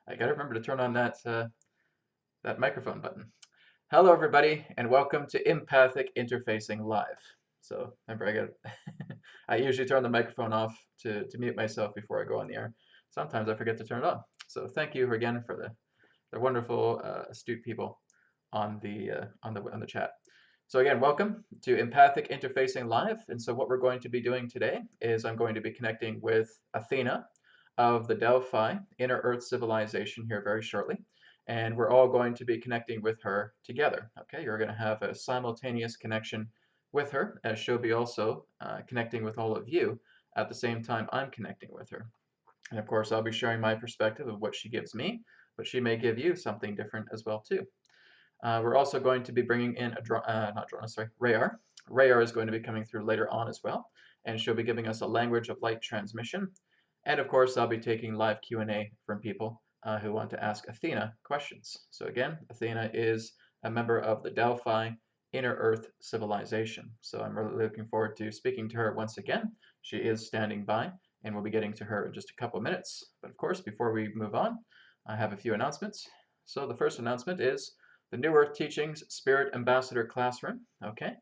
I gotta remember to turn on that microphone button. Hello, everybody, and welcome to Empathic Interfacing Live. So remember, I usually turn the microphone off to mute myself before I go on the air. Sometimes I forget to turn it on. So thank you again for the wonderful, astute people on the chat. So again, welcome to Empathic Interfacing Live. And so what we're going to be doing today is I'm going to be connecting with Athena of the Delphi Inner Earth Civilization here very shortly. And we're all going to be connecting with her together. Okay, you're going to have a simultaneous connection with her, as she'll be also connecting with all of you at the same time I'm connecting with her. And of course, I'll be sharing my perspective of what she gives me, but she may give you something different as well too. We're also going to be bringing in RaYaR. RaYaR is going to be coming through later on as well, and she'll be giving us a language of light transmission. And of course, I'll be taking live Q&A from people who want to ask Athena questions. So again, Athena is a member of the Delphi Inner Earth Civilization. So I'm really looking forward to speaking to her once again. She is standing by, and we'll be getting to her in just a couple minutes. But of course, before we move on, I have a few announcements. So the first announcement is the New Earth Teachings Spirit Ambassador Classroom. Okay,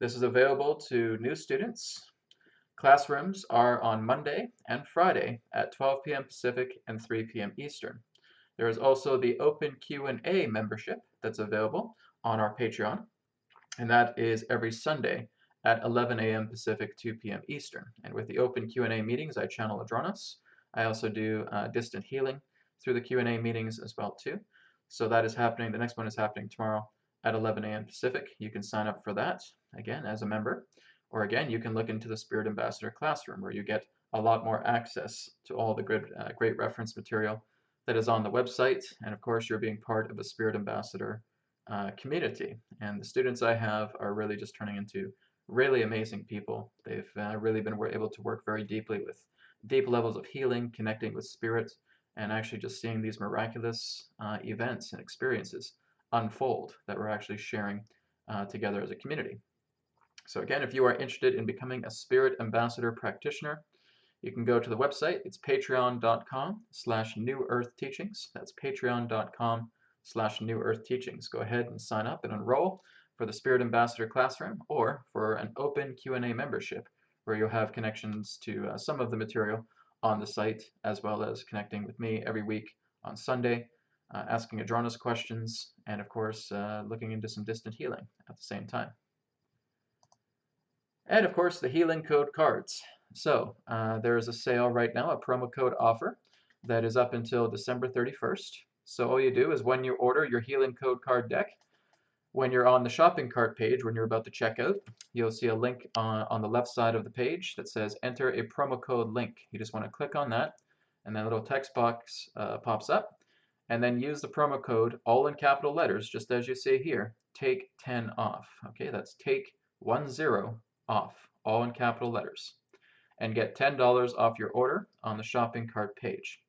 this is available to new students. Classrooms are on Monday and Friday at 12 p.m. Pacific and 3 p.m. Eastern. There is also the Open Q&A membership that's available on our Patreon, and that is every Sunday at 11 a.m. Pacific, 2 p.m. Eastern. And with the Open Q&A meetings, I channel Adronis. I also do distant healing through the Q&A meetings as well too. So that is happening. The next one is happening tomorrow at 11 a.m. Pacific. You can sign up for that, again, as a member. Or again, you can look into the Spirit Ambassador Classroom, where you get a lot more access to all the great reference material that is on the website. And of course, you're being part of a Spirit Ambassador community. And the students I have are really just turning into really amazing people. They've really been able to work very deeply with deep levels of healing, connecting with spirit, and actually just seeing these miraculous events and experiences unfold that we're actually sharing together as a community. So again, if you are interested in becoming a Spirit Ambassador practitioner, you can go to the website. It's patreon.com/newearthteachings. That's patreon.com/newearthteachings. Go ahead and sign up and enroll for the Spirit Ambassador Classroom or for an open Q&A membership where you'll have connections to some of the material on the site, as well as connecting with me every week on Sunday, asking Adronis questions, and of course, looking into some distant healing at the same time. And of course, the healing code cards. So there is a sale right now, a promo code offer that is up until December 31st. So all you do is when you order your healing code card deck, when you're on the shopping cart page, when you're about to check out, you'll see a link on the left side of the page that says enter a promo code link. You just want to click on that, and then a little text box pops up, and then use the promo code, all in capital letters, just as you see here, take 10 off. Okay, that's take 10 off, all in capital letters, and get $10 off your order on the shopping cart page.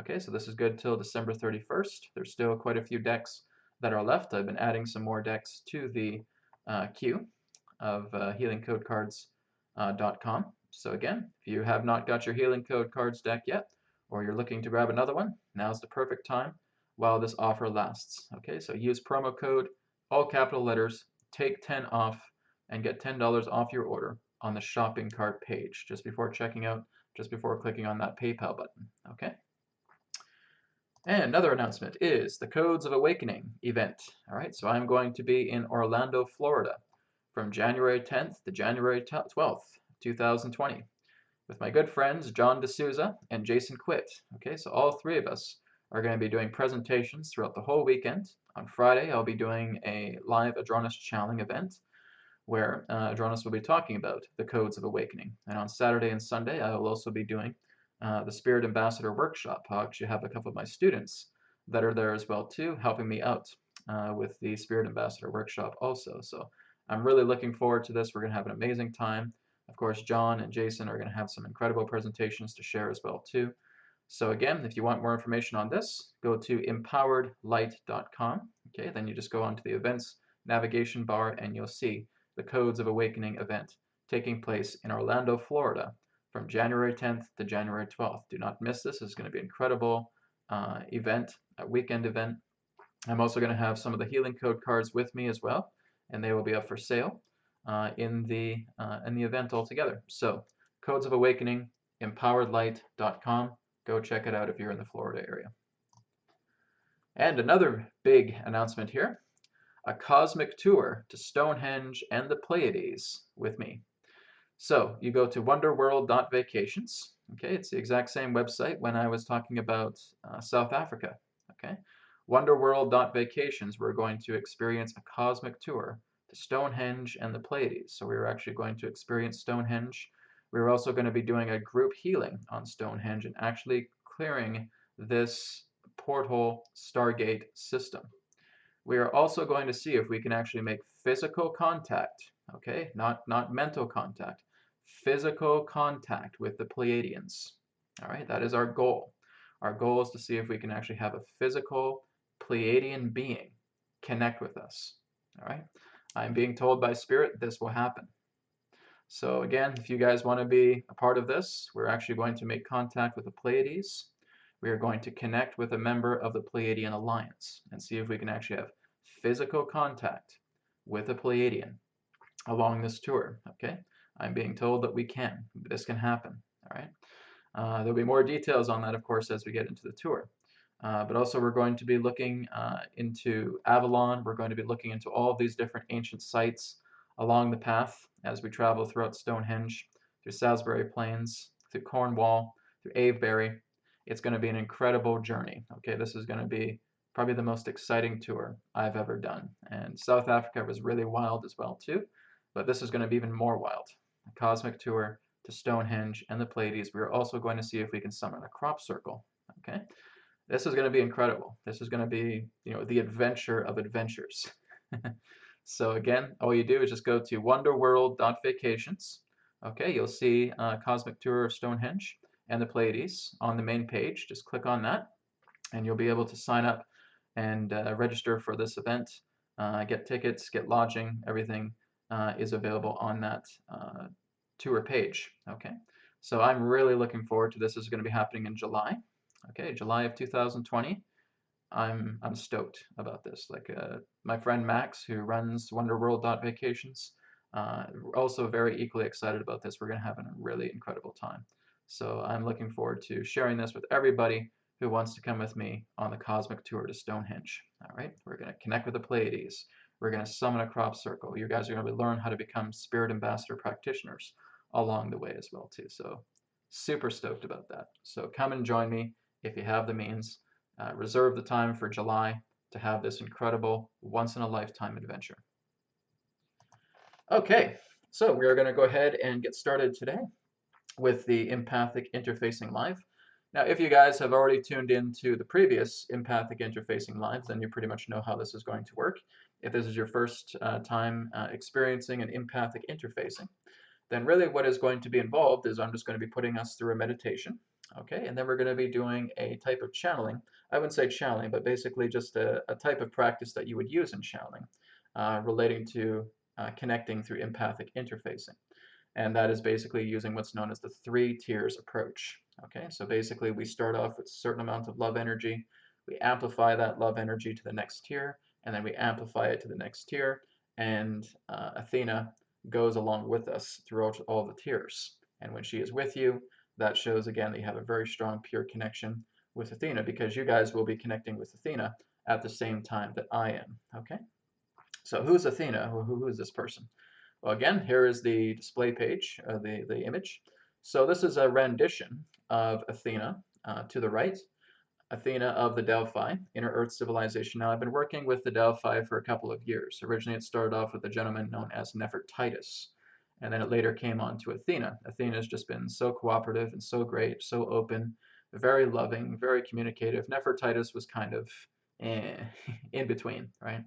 Okay, so this is good till December 31st. There's still quite a few decks that are left. I've been adding some more decks to the queue of healingcodecards.com. So again, if you have not got your Healing Code Cards deck yet, or you're looking to grab another one, now's the perfect time while this offer lasts. Okay, so use promo code, all capital letters, take 10 off, and get $10 off your order on the shopping cart page just before checking out, just before clicking on that PayPal button. Okay. And another announcement is the Codes of Awakening event. All right, so I'm going to be in Orlando, Florida from January 10th to January 12th, 2020 with my good friends John D'Souza and Jason Quitt. Okay, so all three of us are going to be doing presentations throughout the whole weekend. On Friday, I'll be doing a live Adronis channeling event where Adronis will be talking about the Codes of Awakening. And on Saturday and Sunday, I will also be doing the Spirit Ambassador Workshop. I'll actually have a couple of my students that are there as well too, helping me out with the Spirit Ambassador Workshop also. So I'm really looking forward to this. We're going to have an amazing time. Of course, John and Jason are going to have some incredible presentations to share as well too. So again, if you want more information on this, go to empoweredlight.com. Okay, then you just go onto the events navigation bar and you'll see the Codes of Awakening event taking place in Orlando, Florida from January 10th to January 12th. Do not miss this. It's going to be incredible, event, a weekend event. I'm also going to have some of the healing code cards with me as well, and they will be up for sale in the event altogether. So, Codes of Awakening, empoweredlight.com. Go check it out if you're in the Florida area. And another big announcement here, a cosmic tour to Stonehenge and the Pleiades with me. So you go to wonderworld.vacations. Okay, it's the exact same website when I was talking about South Africa. Okay, wonderworld.vacations, we're going to experience a cosmic tour to Stonehenge and the Pleiades. So we're actually going to experience Stonehenge. We're also going to be doing a group healing on Stonehenge and actually clearing this portal Stargate system. We are also going to see if we can actually make physical contact, okay, not mental contact, physical contact with the Pleiadians. All right, that is our goal. Our goal is to see if we can actually have a physical Pleiadian being connect with us. All right, I'm being told by Spirit this will happen. So again, if you guys want to be a part of this, we're actually going to make contact with the Pleiades. We are going to connect with a member of the Pleiadian Alliance and see if we can actually have physical contact with a Pleiadian along this tour. Okay, I'm being told that we can. This can happen. All right. There'll be more details on that, of course, as we get into the tour. But also we're going to be looking into Avalon. We're going to be looking into all of these different ancient sites along the path as we travel throughout Stonehenge, through Salisbury Plains, through Cornwall, through Avebury. It's going to be an incredible journey. Okay, this is going to be probably the most exciting tour I've ever done. And South Africa was really wild as well too, but this is going to be even more wild. A cosmic tour to Stonehenge and the Pleiades. We're also going to see if we can summon a crop circle. Okay, this is going to be incredible. This is going to be, the adventure of adventures. So again, all you do is just go to wonderworld.vacations. Okay, you'll see a cosmic tour of Stonehenge and the Pleiades on the main page. Just click on that and you'll be able to sign up and register for this event, get tickets, get lodging. Everything is available on that tour page. Okay, so I'm really looking forward to this. This is going to be happening in July. Okay, July of 2020. I'm stoked about this. Like my friend Max, who runs wonderworld.vacations, also very equally excited about this. We're going to have a really incredible time. So I'm looking forward to sharing this with everybody who wants to come with me on the cosmic tour to Stonehenge. All right, we're going to connect with the Pleiades. We're going to summon a crop circle. You guys are going to learn how to become spirit ambassador practitioners along the way as well too. So super stoked about that. So come and join me if you have the means. Reserve the time for July to have this incredible once-in-a-lifetime adventure. Okay, so we are going to go ahead and get started today with the Empathic Interfacing Live. Now, if you guys have already tuned into the previous Empathic Interfacing Lives, then you pretty much know how this is going to work. If this is your first time experiencing an empathic interfacing, then really what is going to be involved is I'm just going to be putting us through a meditation. Okay, and then we're going to be doing a type of channeling. I wouldn't say channeling, but basically just a type of practice that you would use in channeling relating to connecting through empathic interfacing. And that is basically using what's known as the 3 tiers approach. Okay, so basically we start off with a certain amount of love energy, we amplify that love energy to the next tier, and then we amplify it to the next tier, and Athena goes along with us throughout all the tiers. And when she is with you, that shows again that you have a very strong, pure connection with Athena, because you guys will be connecting with Athena at the same time that I am. Okay, so who's Athena? Who is this person? Well, again, here is the display page, the image. So this is a rendition of Athena to the right, Athena of the Delphi Inner Earth Civilization. Now, I've been working with the Delphi for a couple of years. Originally, it started off with a gentleman known as Nefertitis, and then it later came on to Athena. Athena has just been so cooperative and so great, so open, very loving, very communicative. Nefertitis was kind of in between, right?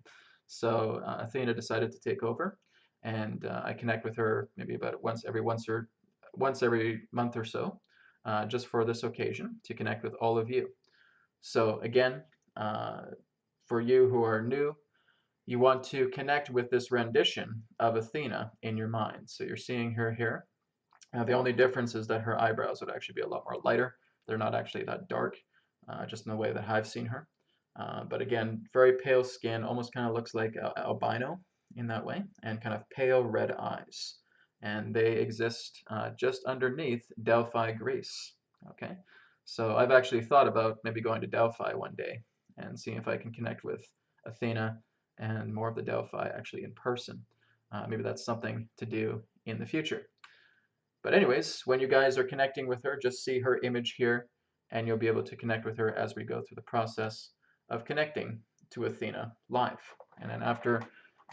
So Athena decided to take over, and I connect with her maybe about once every month or so, just for this occasion to connect with all of you. So again, for you who are new, you want to connect with this rendition of Athena in your mind. So you're seeing her here. The only difference is that her eyebrows would actually be a lot more lighter. They're not actually that dark. just in the way that I've seen her. But again, very pale skin, almost kind of looks like albino in that way, and kind of pale red eyes. And they exist just underneath Delphi, Greece. Okay, so I've actually thought about maybe going to Delphi one day and seeing if I can connect with Athena and more of the Delphi actually in person. Maybe that's something to do in the future. But anyways, when you guys are connecting with her, just see her image here, and you'll be able to connect with her as we go through the process of connecting to Athena live. And then after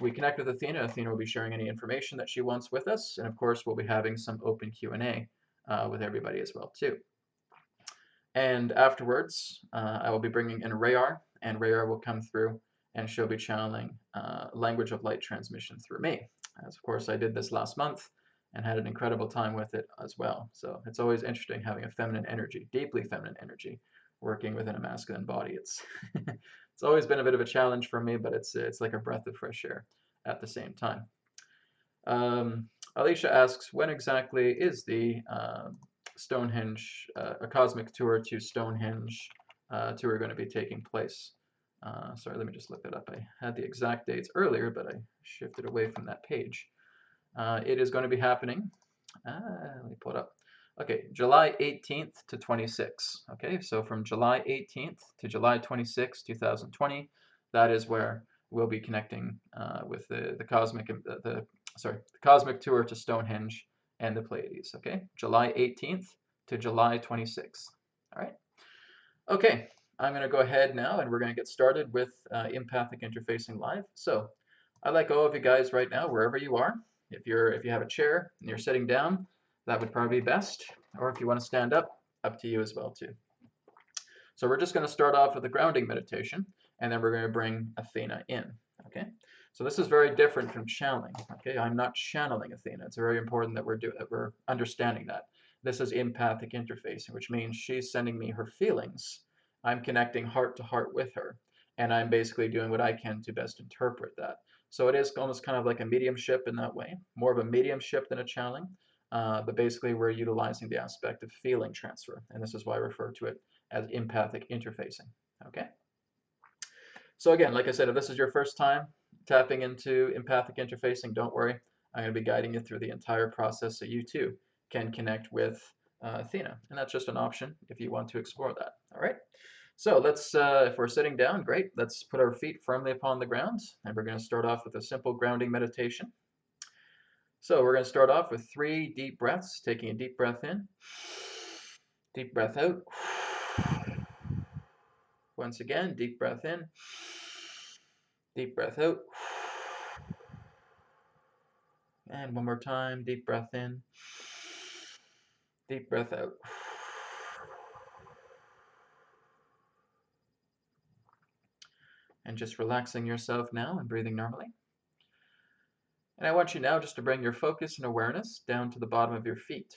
we connect with Athena, Athena will be sharing any information that she wants with us, and of course we'll be having some open Q&A with everybody as well too. And afterwards, I will be bringing in RaYaR, and RaYaR will come through, and she'll be channeling language of light transmission through me. As of course I did this last month, and had an incredible time with it as well. So it's always interesting having a feminine energy, deeply feminine energy, working within a masculine body. It's it's always been a bit of a challenge for me, but it's like a breath of fresh air at the same time. Alicia asks, when exactly is the Stonehenge, a cosmic tour to Stonehenge tour going to be taking place? Sorry, let me just look that up. I had the exact dates earlier, but I shifted away from that page. It is going to be happening. Let me pull it up. Okay, July 18th to 26th. Okay, so from July 18th to July 26th, 2020, that is where we'll be connecting with the cosmic tour to Stonehenge and the Pleiades. Okay, July 18th to July 26th. All right. Okay, I'm going to go ahead now, and we're going to get started with Empathic Interfacing Live. So I'd like all of you guys right now, wherever you are, if you have a chair and you're sitting down, that would probably be best. Or if you want to stand up to you as well too. So we're just going to start off with a grounding meditation, and then we're going to bring Athena in. Okay. So this is very different from channeling. Okay. I'm not channeling Athena. It's very important that we're understanding that. This is empathic interfacing, which means she's sending me her feelings. I'm connecting heart to heart with her, and I'm basically doing what I can to best interpret that. So it is almost kind of like a mediumship in that way, more of a mediumship than a channeling. But basically we're utilizing the aspect of feeling transfer, and this is why I refer to it as empathic interfacing. Okay. So again, like I said, if this is your first time tapping into empathic interfacing, don't worry. I'm going to be guiding you through the entire process so you too can connect with Athena. And that's just an option if you want to explore that. All right. So let's, if we're sitting down, great. Let's put our feet firmly upon the ground, and we're going to start off with a simple grounding meditation. So we're going to start off with 3 deep breaths, taking a deep breath in, deep breath out. Once again, deep breath in, deep breath out. And one more time, deep breath in, deep breath out. And just relaxing yourself now and breathing normally. And I want you now just to bring your focus and awareness down to the bottom of your feet.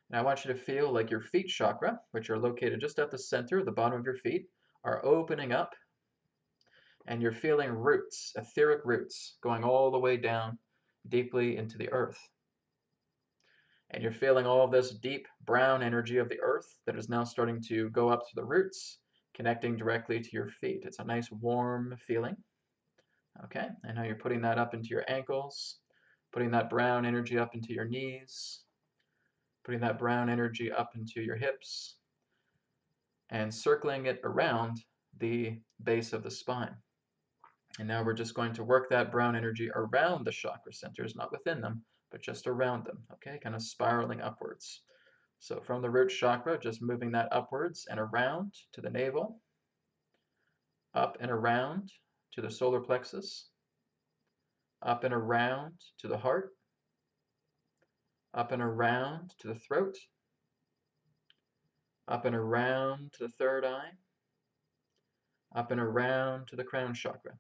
And I want you to feel like your feet chakra, which are located just at the center, the bottom of your feet, are opening up. And you're feeling roots, etheric roots, going all the way down deeply into the earth. And you're feeling all of this deep brown energy of the earth that is now starting to go up to the roots, connecting directly to your feet. It's a nice warm feeling. Okay, and now you're putting that up into your ankles, putting that brown energy up into your knees, putting that brown energy up into your hips, and circling it around the base of the spine. And now we're just going to work that brown energy around the chakra centers, not within them, but just around them, okay? Kind of spiraling upwards. So from the root chakra, just moving that upwards and around to the navel, up and around to the solar plexus, up and around to the heart, up and around to the throat, up and around to the third eye, up and around to the crown chakra.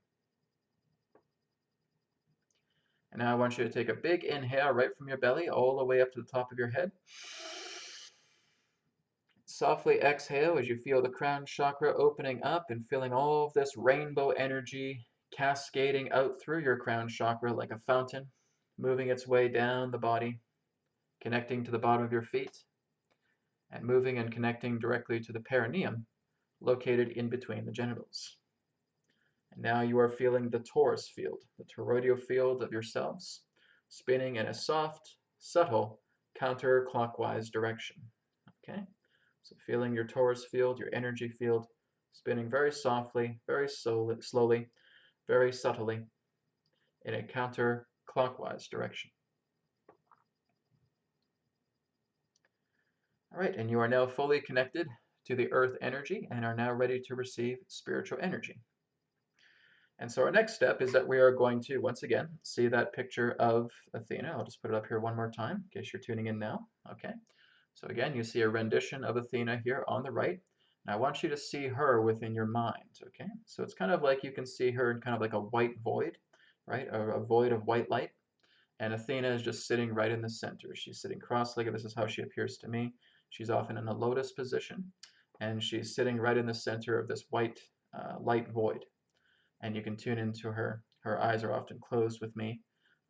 And now I want you to take a big inhale right from your belly all the way up to the top of your head. Softly exhale as you feel the crown chakra opening up and feeling all of this rainbow energy cascading out through your crown chakra like a fountain, moving its way down the body, connecting to the bottom of your feet, and moving and connecting directly to the perineum, located in between the genitals. And now you are feeling the torus field, the toroidal field of yourselves, spinning in a soft, subtle, counterclockwise direction. Okay? So feeling your torus field, your energy field, spinning very softly, very slowly, very subtly, in a counterclockwise direction. All right, and you are now fully connected to the earth energy and are now ready to receive spiritual energy. And so our next step is that we are going to, once again, see that picture of Athena. I'll just put it up here one more time in case you're tuning in now. Okay. So again, you see a rendition of Athena here on the right. And I want you to see her within your mind. Okay. So it's kind of like you can see her in kind of like a white void, right? A void of white light. And Athena is just sitting right in the center. She's sitting cross-legged. This is how she appears to me. She's often in a lotus position. And she's sitting right in the center of this white light void. And you can tune into her. Her eyes are often closed with me,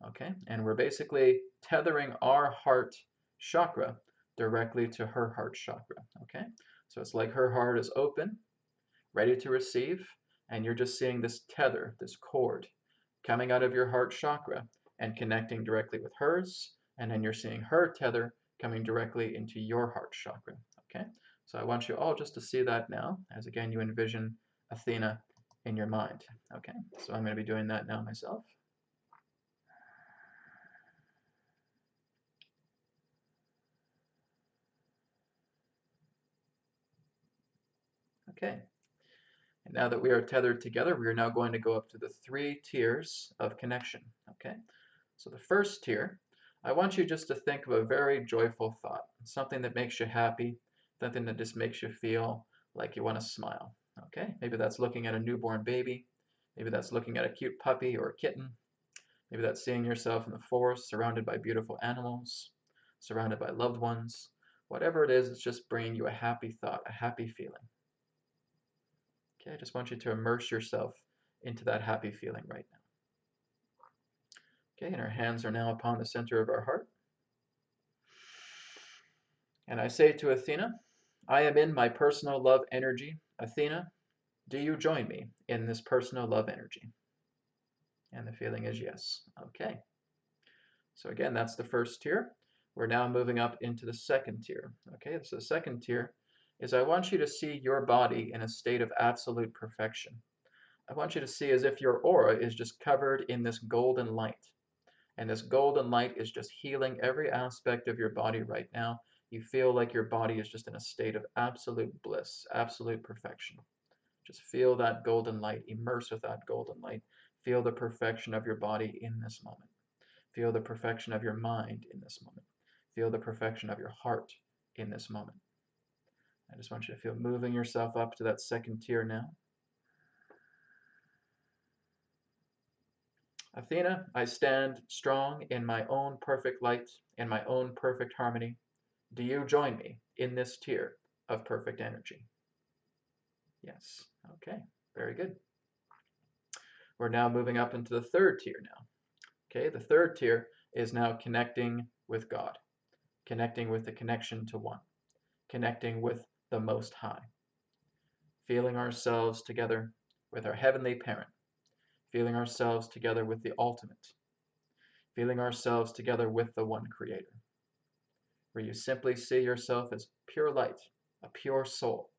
okay? And we're basically tethering our heart chakra directly to her heart chakra, okay? So it's like her heart is open, ready to receive, and you're just seeing this tether, this cord, coming out of your heart chakra and connecting directly with hers, and then you're seeing her tether coming directly into your heart chakra, okay? So I want you all just to see that now, as again you envision Athena in your mind. Okay, so I'm going to be doing that now myself. Okay, and now that we are tethered together, we are now going to go up to the 3 tiers of connection. Okay, so the first tier, I want you just to think of a very joyful thought, something that makes you happy, something that just makes you feel like you want to smile. Okay, maybe that's looking at a newborn baby, maybe that's looking at a cute puppy or a kitten, maybe that's seeing yourself in the forest surrounded by beautiful animals, surrounded by loved ones. Whatever it is, it's just bringing you a happy thought, a happy feeling. Okay, I just want you to immerse yourself into that happy feeling right now. Okay, and our hands are now upon the center of our heart. And I say to Athena, I am in my personal love energy. Athena, do you join me in this personal love energy? And the feeling is yes. Okay. So again, that's the first tier. We're now moving up into the second tier. Okay, so the second tier is I want you to see your body in a state of absolute perfection. I want you to see as if your aura is just covered in this golden light. And this golden light is just healing every aspect of your body right now. You feel like your body is just in a state of absolute bliss, absolute perfection. Just feel that golden light, immerse with that golden light. Feel the perfection of your body in this moment. Feel the perfection of your mind in this moment. Feel the perfection of your heart in this moment. I just want you to feel moving yourself up to that second tier now. Athena, I stand strong in my own perfect light, in my own perfect harmony. Do you join me in this tier of perfect energy? Yes. Okay. Very good. We're now moving up into the third tier now. Okay, the third tier is now connecting with God, connecting with the connection to one, connecting with the Most High, feeling ourselves together with our Heavenly Parent, feeling ourselves together with the Ultimate, feeling ourselves together with the One Creator, where you simply see yourself as pure light, a pure soul,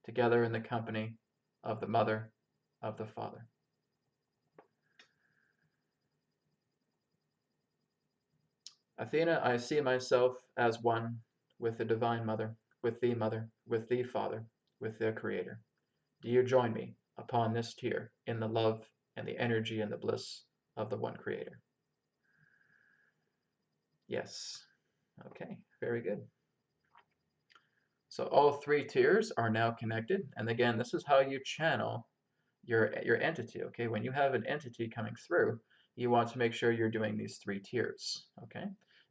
together in the company of the Mother, of the Father. Athena, I see myself as one with the Divine Mother, with the Mother, with the Father, with the Creator. Do you join me upon this tier in the love and the energy and the bliss of the One Creator? Yes. Okay, very good. So all 3 tiers are now connected. And again, this is how you channel your entity, okay? When you have an entity coming through, you want to make sure you're doing these 3 tiers, okay?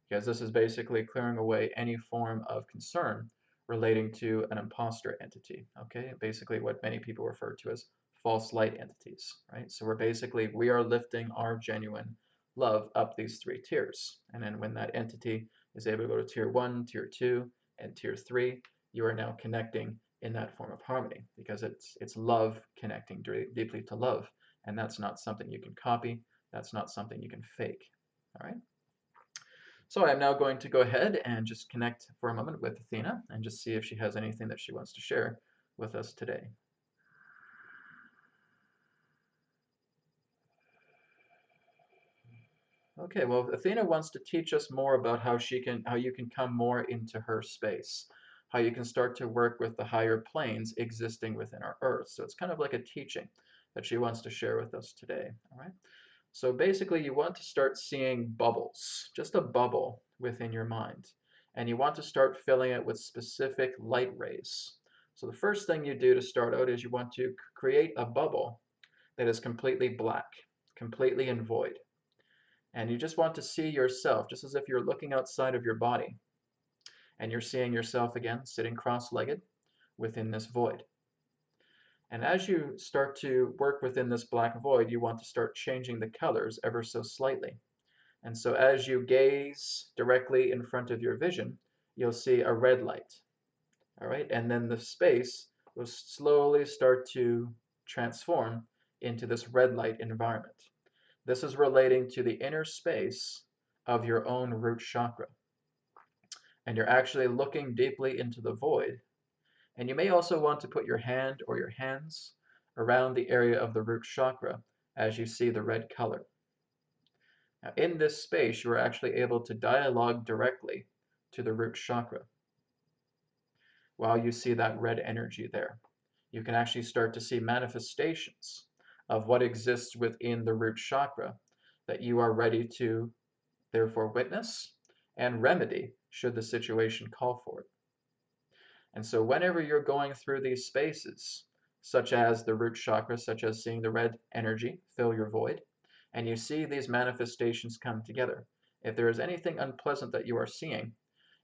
Because this is basically clearing away any form of concern relating to an imposter entity, okay? Basically what many people refer to as false light entities, right? So we are lifting our genuine love up these 3 tiers. And then when that entity is able to go to tier 1, tier 2, And tier 3, you are now connecting in that form of harmony, because it's love connecting deeply to love, and that's not something you can copy. That's not something you can fake. All right. So I'm now going to go ahead and just connect for a moment with Athena and just see if she has anything that she wants to share with us today. Okay, well, Athena wants to teach us more about how you can come more into her space, how you can start to work with the higher planes existing within our Earth. So it's kind of like a teaching that she wants to share with us today. All right. So basically, you want to start seeing bubbles, just a bubble within your mind, and you want to start filling it with specific light rays. So the first thing you do to start out is you want to create a bubble that is completely black, completely and void. And you just want to see yourself, just as if you're looking outside of your body, and you're seeing yourself again sitting cross-legged within this void. And as you start to work within this black void, you want to start changing the colors ever so slightly. And so as you gaze directly in front of your vision, you'll see a red light. All right, and then the space will slowly start to transform into this red light environment. This is relating to the inner space of your own root chakra. And you're actually looking deeply into the void. And you may also want to put your hand or your hands around the area of the root chakra as you see the red color. Now, in this space, you are actually able to dialogue directly to the root chakra. While you see that red energy there, you can actually start to see manifestations of what exists within the root chakra that you are ready to therefore witness and remedy should the situation call for it. And so whenever you're going through these spaces, such as the root chakra, such as seeing the red energy fill your void, and you see these manifestations come together, if there is anything unpleasant that you are seeing,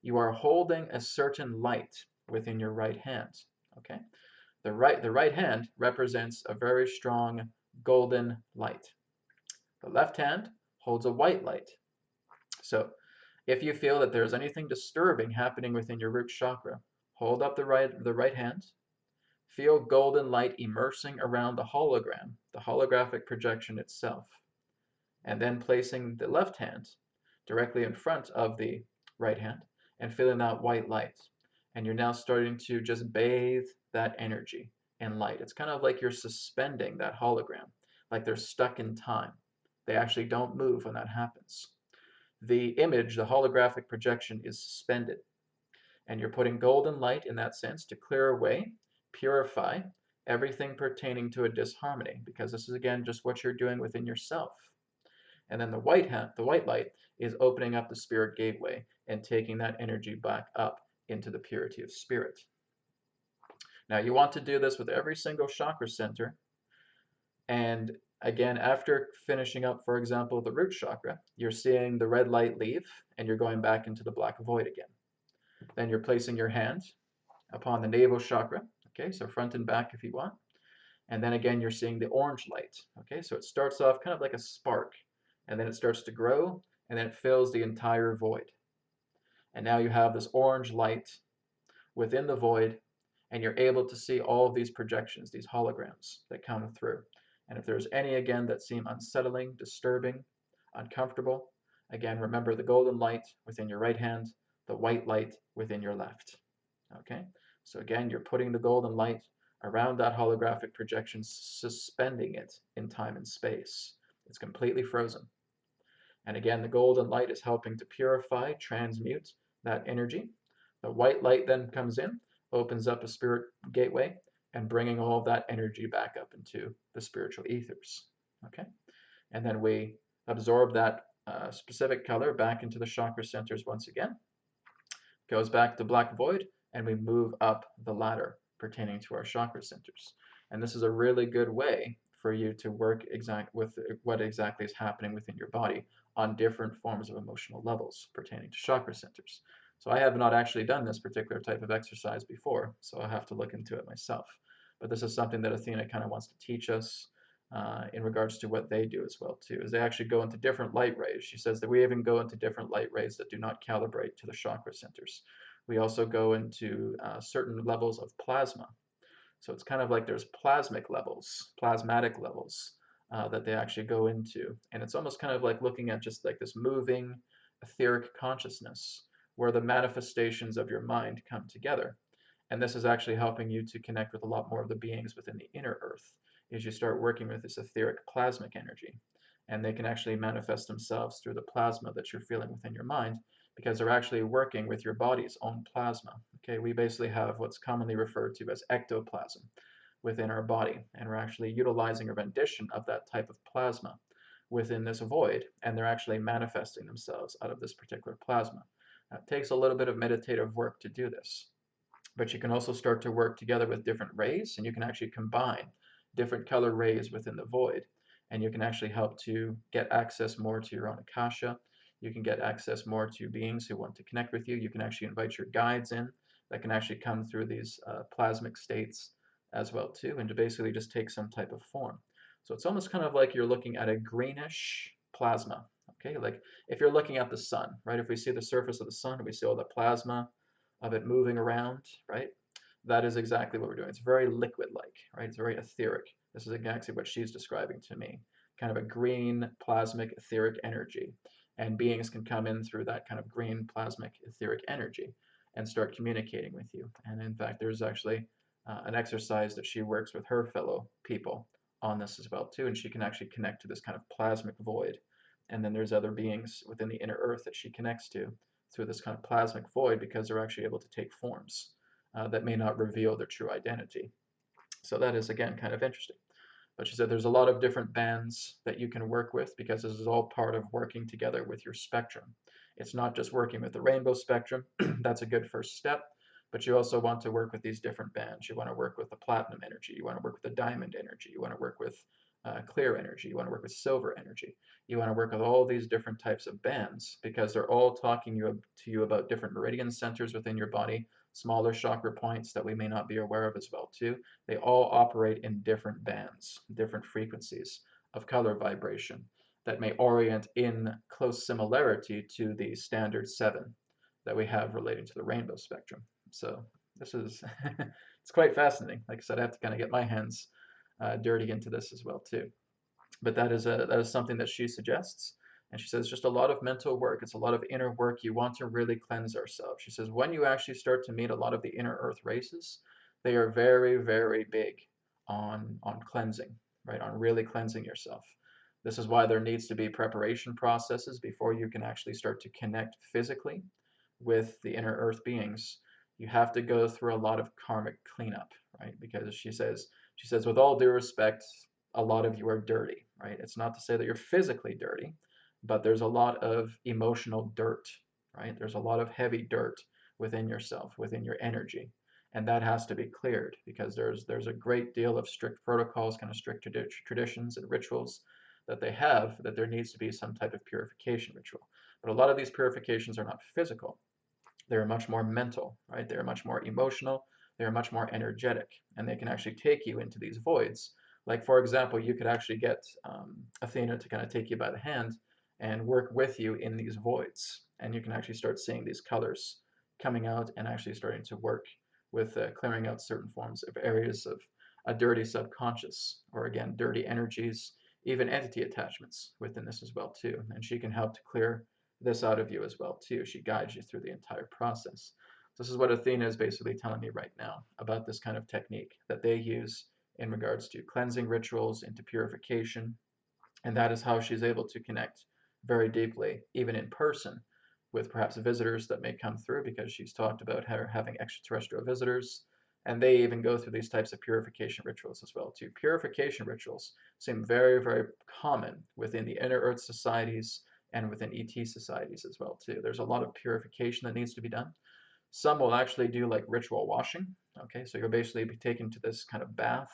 you are holding a certain light within your right hand. Okay? The right hand represents a very strong golden light. The left hand holds a white light. So if you feel that there's anything disturbing happening within your root chakra, hold up the right hand, feel golden light immersing around the hologram, the holographic projection itself, and then placing the left hand directly in front of the right hand and feeling that white light. And you're now starting to just bathe that energy in light. It's kind of like you're suspending that hologram, like they're stuck in time. They actually don't move when that happens. The image, the holographic projection, is suspended. And you're putting golden light in that sense to clear away, purify everything pertaining to a disharmony, because this is again just what you're doing within yourself. And then the white light is opening up the spirit gateway and taking that energy back up into the purity of spirit. Now you want to do this with every single chakra center. And again, after finishing up, for example, the root chakra, you're seeing the red light leave and you're going back into the black void again. Then you're placing your hand upon the navel chakra, okay, so front and back if you want. And then again, you're seeing the orange light, okay, so it starts off kind of like a spark, and then it starts to grow, and then it fills the entire void. And now you have this orange light within the void, and you're able to see all of these projections, these holograms that come through. And if there's any, again, that seem unsettling, disturbing, uncomfortable, again, remember the golden light within your right hand, the white light within your left. Okay, so again, you're putting the golden light around that holographic projection, suspending it in time and space. It's completely frozen. And again, the golden light is helping to purify, transmute that energy. The white light then comes in, opens up a spirit gateway, and bringing all of that energy back up into the spiritual ethers. Okay, and then we absorb that specific color back into the chakra centers once again. Goes back to black void, and we move up the ladder pertaining to our chakra centers. And this is a really good way for you to work with what exactly is happening within your body on different forms of emotional levels pertaining to chakra centers. So I have not actually done this particular type of exercise before, so I'll have to look into it myself. But this is something that Athena kind of wants to teach us in regards to what they do as well too, is they actually go into different light rays. She says that we even go into different light rays that do not calibrate to the chakra centers. We also go into certain levels of plasma. So it's kind of like there's plasmatic levels that they actually go into. And it's almost kind of like looking at just like this moving etheric consciousness where the manifestations of your mind come together. And this is actually helping you to connect with a lot more of the beings within the inner earth as you start working with this etheric plasmic energy. And they can actually manifest themselves through the plasma that you're feeling within your mind because they're actually working with your body's own plasma. Okay, we basically have what's commonly referred to as ectoplasm within our body, and we're actually utilizing a rendition of that type of plasma within this void, and they're actually manifesting themselves out of this particular plasma. Now, it takes a little bit of meditative work to do this, but you can also start to work together with different rays, and you can actually combine different color rays within the void, and you can actually help to get access more to your own akasha. You can get access more to beings who want to connect with you. You can actually invite your guides in that can actually come through these plasmic states as well too, and to basically just take some type of form. So it's almost kind of like you're looking at a greenish plasma. Okay, like if you're looking at the sun, right? If we see the surface of the sun, we see all the plasma of it moving around, right? That is exactly what we're doing. It's very liquid-like, right? It's very etheric. This is exactly what she's describing to me. Kind of a green plasmic etheric energy. And beings can come in through that kind of green plasmic etheric energy and start communicating with you. And in fact, there's actually an exercise that she works with her fellow people on this as well too, and she can actually connect to this kind of plasmic void. And then there's other beings within the inner earth that she connects to through this kind of plasmic void because they're actually able to take forms that may not reveal their true identity. So that is, again, kind of interesting. But she said there's a lot of different bands that you can work with because this is all part of working together with your spectrum. It's not just working with the rainbow spectrum. That's a good first step. But you also want to work with these different bands. You want to work with the platinum energy. You want to work with the diamond energy. You want to work with clear energy. You want to work with silver energy. You want to work with all these different types of bands because they're all talking to you about different meridian centers within your body, smaller chakra points that we may not be aware of as well too. They all operate in different bands, different frequencies of color vibration that may orient in close similarity to the standard 7 that we have relating to the rainbow spectrum. So this is it's quite fascinating. Like I said, I have to kind of get my hands dirty into this as well too. But that is something that she suggests. And she says just a lot of mental work. It's a lot of inner work. You want to really cleanse ourselves. She says when you actually start to meet a lot of the inner earth races, they are very, very big on cleansing, right? On really cleansing yourself. This is why there needs to be preparation processes before you can actually start to connect physically with the inner earth beings. You have to go through a lot of karmic cleanup, right? Because she says with all due respect, a lot of you are dirty, right? It's not to say that you're physically dirty, but there's a lot of emotional dirt, right? There's a lot of heavy dirt within yourself, within your energy. And that has to be cleared because there's a great deal of strict protocols, kind of strict traditions and rituals that they have, that there needs to be some type of purification ritual. But a lot of these purifications are not physical. They're much more mental, right? They're much more emotional. They're much more energetic, and they can actually take you into these voids. Like, for example, you could actually get Athena to kind of take you by the hand and work with you in these voids. And you can actually start seeing these colors coming out and actually starting to work with clearing out certain forms of areas of a dirty subconscious, or again, dirty energies, even entity attachments within this as well too. And she can help to clear this out of you as well too. She guides you through the entire process. This is what Athena is basically telling me right now about this kind of technique that they use in regards to cleansing rituals, into purification, and that is how she's able to connect very deeply, even in person, with perhaps visitors that may come through because she's talked about her having extraterrestrial visitors, and they even go through these types of purification rituals as well too. Purification rituals seem very, very common within the inner earth societies and within ET societies as well too. There's a lot of purification that needs to be done. Some will actually do like ritual washing. Okay, so you'll basically be taken to this kind of bath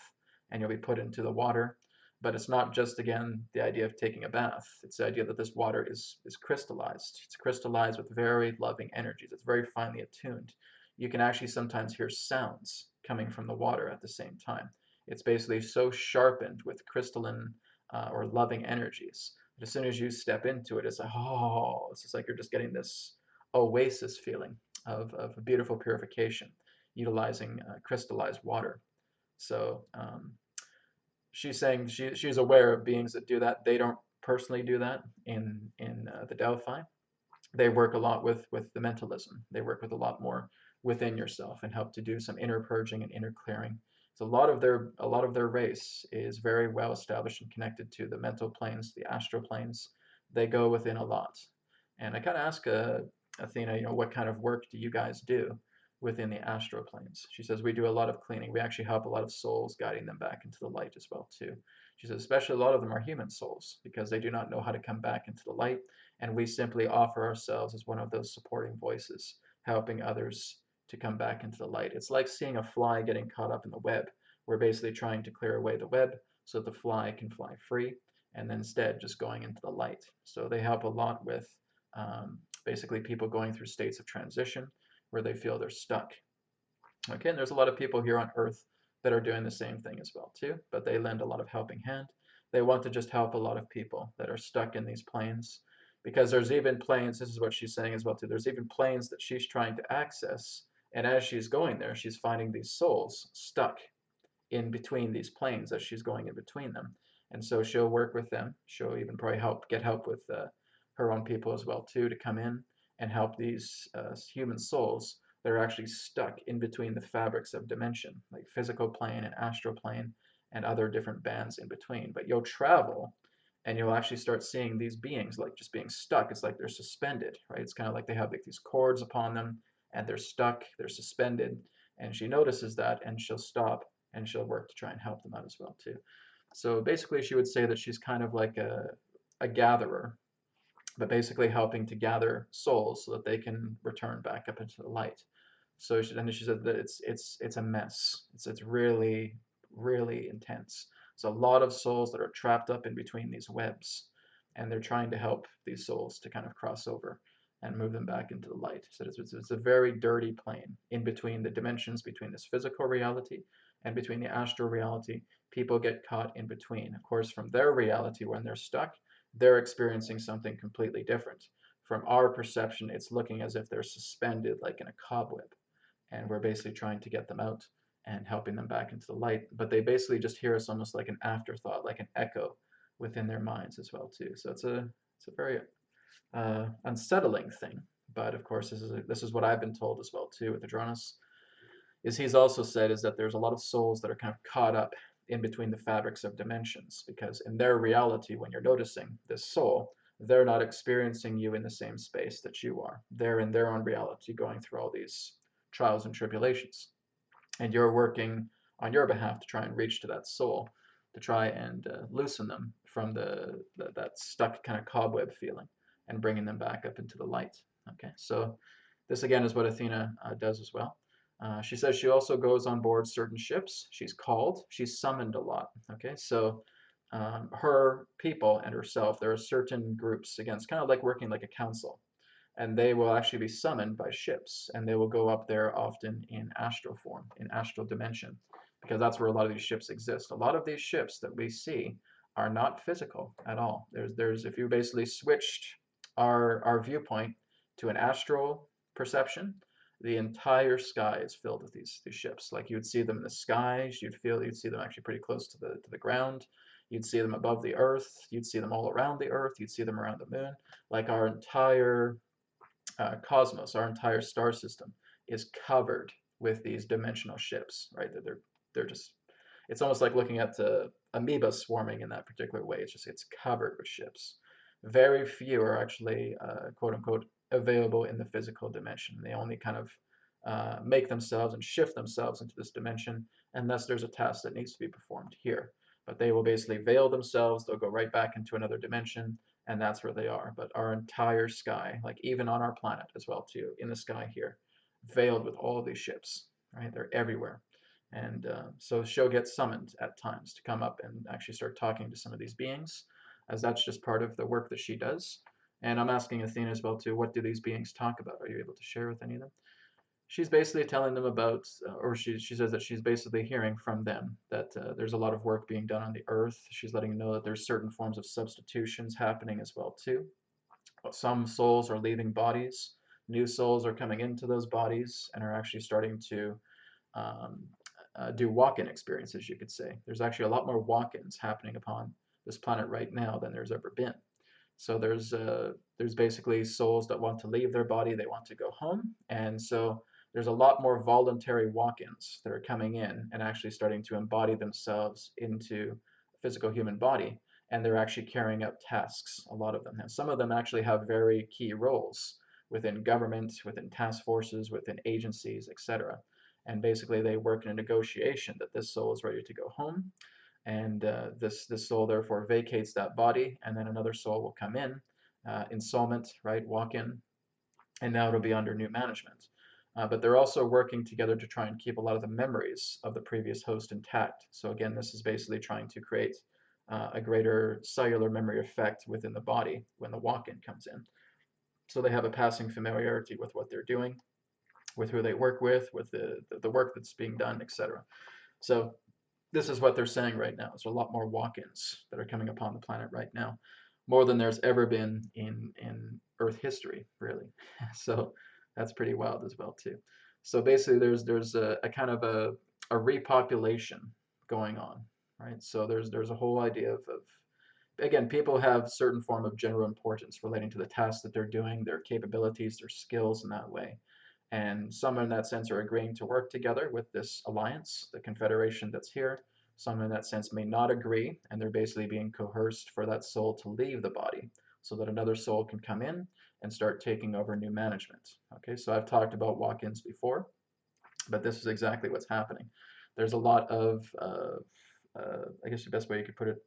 and you'll be put into the water. But it's not just, again, the idea of taking a bath. It's the idea that this water is crystallized. It's crystallized with very loving energies. It's very finely attuned. You can actually sometimes hear sounds coming from the water at the same time. It's basically so sharpened with crystalline or loving energies. But as soon as you step into it, it's like, oh, it's just like you're just getting this oasis feeling of beautiful purification, utilizing crystallized water. So she's saying she's aware of beings that do that. They don't personally do that in the Delphi. They work a lot with the mentalism. They work with a lot more within yourself and help to do some inner purging and inner clearing. So a lot of their race is very well established and connected to the mental planes, the astral planes. They go within a lot. And I kind of ask Athena, what kind of work do you guys do within the astral planes? She says we do a lot of cleaning. We actually help a lot of souls, guiding them back into the light as well too. She says especially a lot of them are human souls because they do not know how to come back into the light, and we simply offer ourselves as one of those supporting voices, helping others to come back into the light. It's like seeing a fly getting caught up in the web. We're basically trying to clear away the web so that the fly can fly free, and then instead just going into the light. So they help a lot with basically people going through states of transition where they feel they're stuck. Okay, and there's a lot of people here on Earth that are doing the same thing as well too, but they lend a lot of helping hand. They want to just help a lot of people that are stuck in these planes, because there's even planes, this is what she's saying as well too, there's even planes that she's trying to access, and as she's going there, she's finding these souls stuck in between these planes as she's going in between them. And so she'll work with them. She'll even probably get help with her own people as well too, to come in and help these human souls that are actually stuck in between the fabrics of dimension, like physical plane and astral plane and other different bands in between. But you'll travel and you'll actually start seeing these beings like just being stuck. It's like they're suspended, right? It's kind of like they have like these cords upon them and they're stuck, they're suspended. And she notices that and she'll stop and she'll work to try and help them out as well too. So basically she would say that she's kind of like a gatherer, but basically helping to gather souls so that they can return back up into the light. So she said that it's a mess. It's really really intense. So a lot of souls that are trapped up in between these webs, and they're trying to help these souls to kind of cross over and move them back into the light. So it's a very dirty plane in between the dimensions, between this physical reality and between the astral reality. People get caught in between. Of course, from their reality when they're stuck, they're experiencing something completely different. From our perception, it's looking as if they're suspended like in a cobweb, and we're basically trying to get them out and helping them back into the light. But they basically just hear us almost like an afterthought, like an echo within their minds as well too. So it's a very unsettling thing. But of course, this is what I've been told as well too with Adronis. Is he's also said is that there's a lot of souls that are kind of caught up in between the fabrics of dimensions, because in their reality, when you're noticing this soul, they're not experiencing you in the same space that you are. They're in their own reality going through all these trials and tribulations, and you're working on your behalf to try and reach to that soul, to try and loosen them from that stuck kind of cobweb feeling and bringing them back up into the light. Okay, so this again is what Athena does as well. She says she also goes on board certain ships. She's called, she's summoned a lot. Okay, so her people and herself, there are certain groups, again, it's kind of like working like a council, and they will actually be summoned by ships, and they will go up there often in astral form, in astral dimension, because that's where a lot of these ships exist. A lot of these ships that we see are not physical at all. There's if you basically switched our viewpoint to an astral perception, the entire sky is filled with these ships. Like you would see them in the skies, you'd see them actually pretty close to the ground. You'd see them above the earth. You'd see them all around the earth. You'd see them around the moon. Like our entire cosmos, our entire star system is covered with these dimensional ships, right? They're just, it's almost like looking at the amoeba swarming in that particular way. It's covered with ships. Very few are actually quote unquote available in the physical dimension. They only kind of make themselves and shift themselves into this dimension unless there's a task that needs to be performed here. But they will basically veil themselves. They'll go right back into another dimension, and that's where they are. But our entire sky, like even on our planet as well too, in the sky here, veiled with all of these ships, right? They're everywhere. And so she'll get summoned at times to come up and actually start talking to some of these beings, as that's just part of the work that she does. And I'm asking Athena as well too, what do these beings talk about? Are you able to share with any of them? She's basically telling them about, or she says that she's basically hearing from them that there's a lot of work being done on the earth. She's letting them know that there's certain forms of substitutions happening as well too. Some souls are leaving bodies New souls are coming into those bodies and are actually starting to um, do walk-in experiences, you could say. There's actually a lot more walk-ins happening upon this planet right now than there's ever been. So there's basically souls that want to leave their body, they want to go home, and so there's a lot more voluntary walk-ins that are coming in and actually starting to embody themselves into a physical human body, and they're actually carrying out tasks, a lot of them. And some of them actually have very key roles within government, within task forces, within agencies, etc. And basically they work in a negotiation that this soul is ready to go home, and this soul therefore vacates that body, and then another soul will come in, installment, right, walk in, and now it'll be under new management. But they're also working together to try and keep a lot of the memories of the previous host intact. So again, this is basically trying to create a greater cellular memory effect within the body when the walk-in comes in. So they have a passing familiarity with what they're doing, with who they work with the work that's being done, etc. So this is what they're saying right now. There's a lot more walk-ins that are coming upon the planet right now, more than there's ever been in Earth history, really. So that's pretty wild as well too. So basically, there's a kind of a repopulation going on, right? So there's a whole idea of again, people have certain form of general importance relating to the tasks that they're doing, their capabilities, their skills in that way. And some in that sense are agreeing to work together with this alliance, the confederation that's here. Some in that sense may not agree, and they're basically being coerced for that soul to leave the body so that another soul can come in and start taking over new management. Okay, so I've talked about walk-ins before, but this is exactly what's happening. There's a lot of, I guess the best way you could put it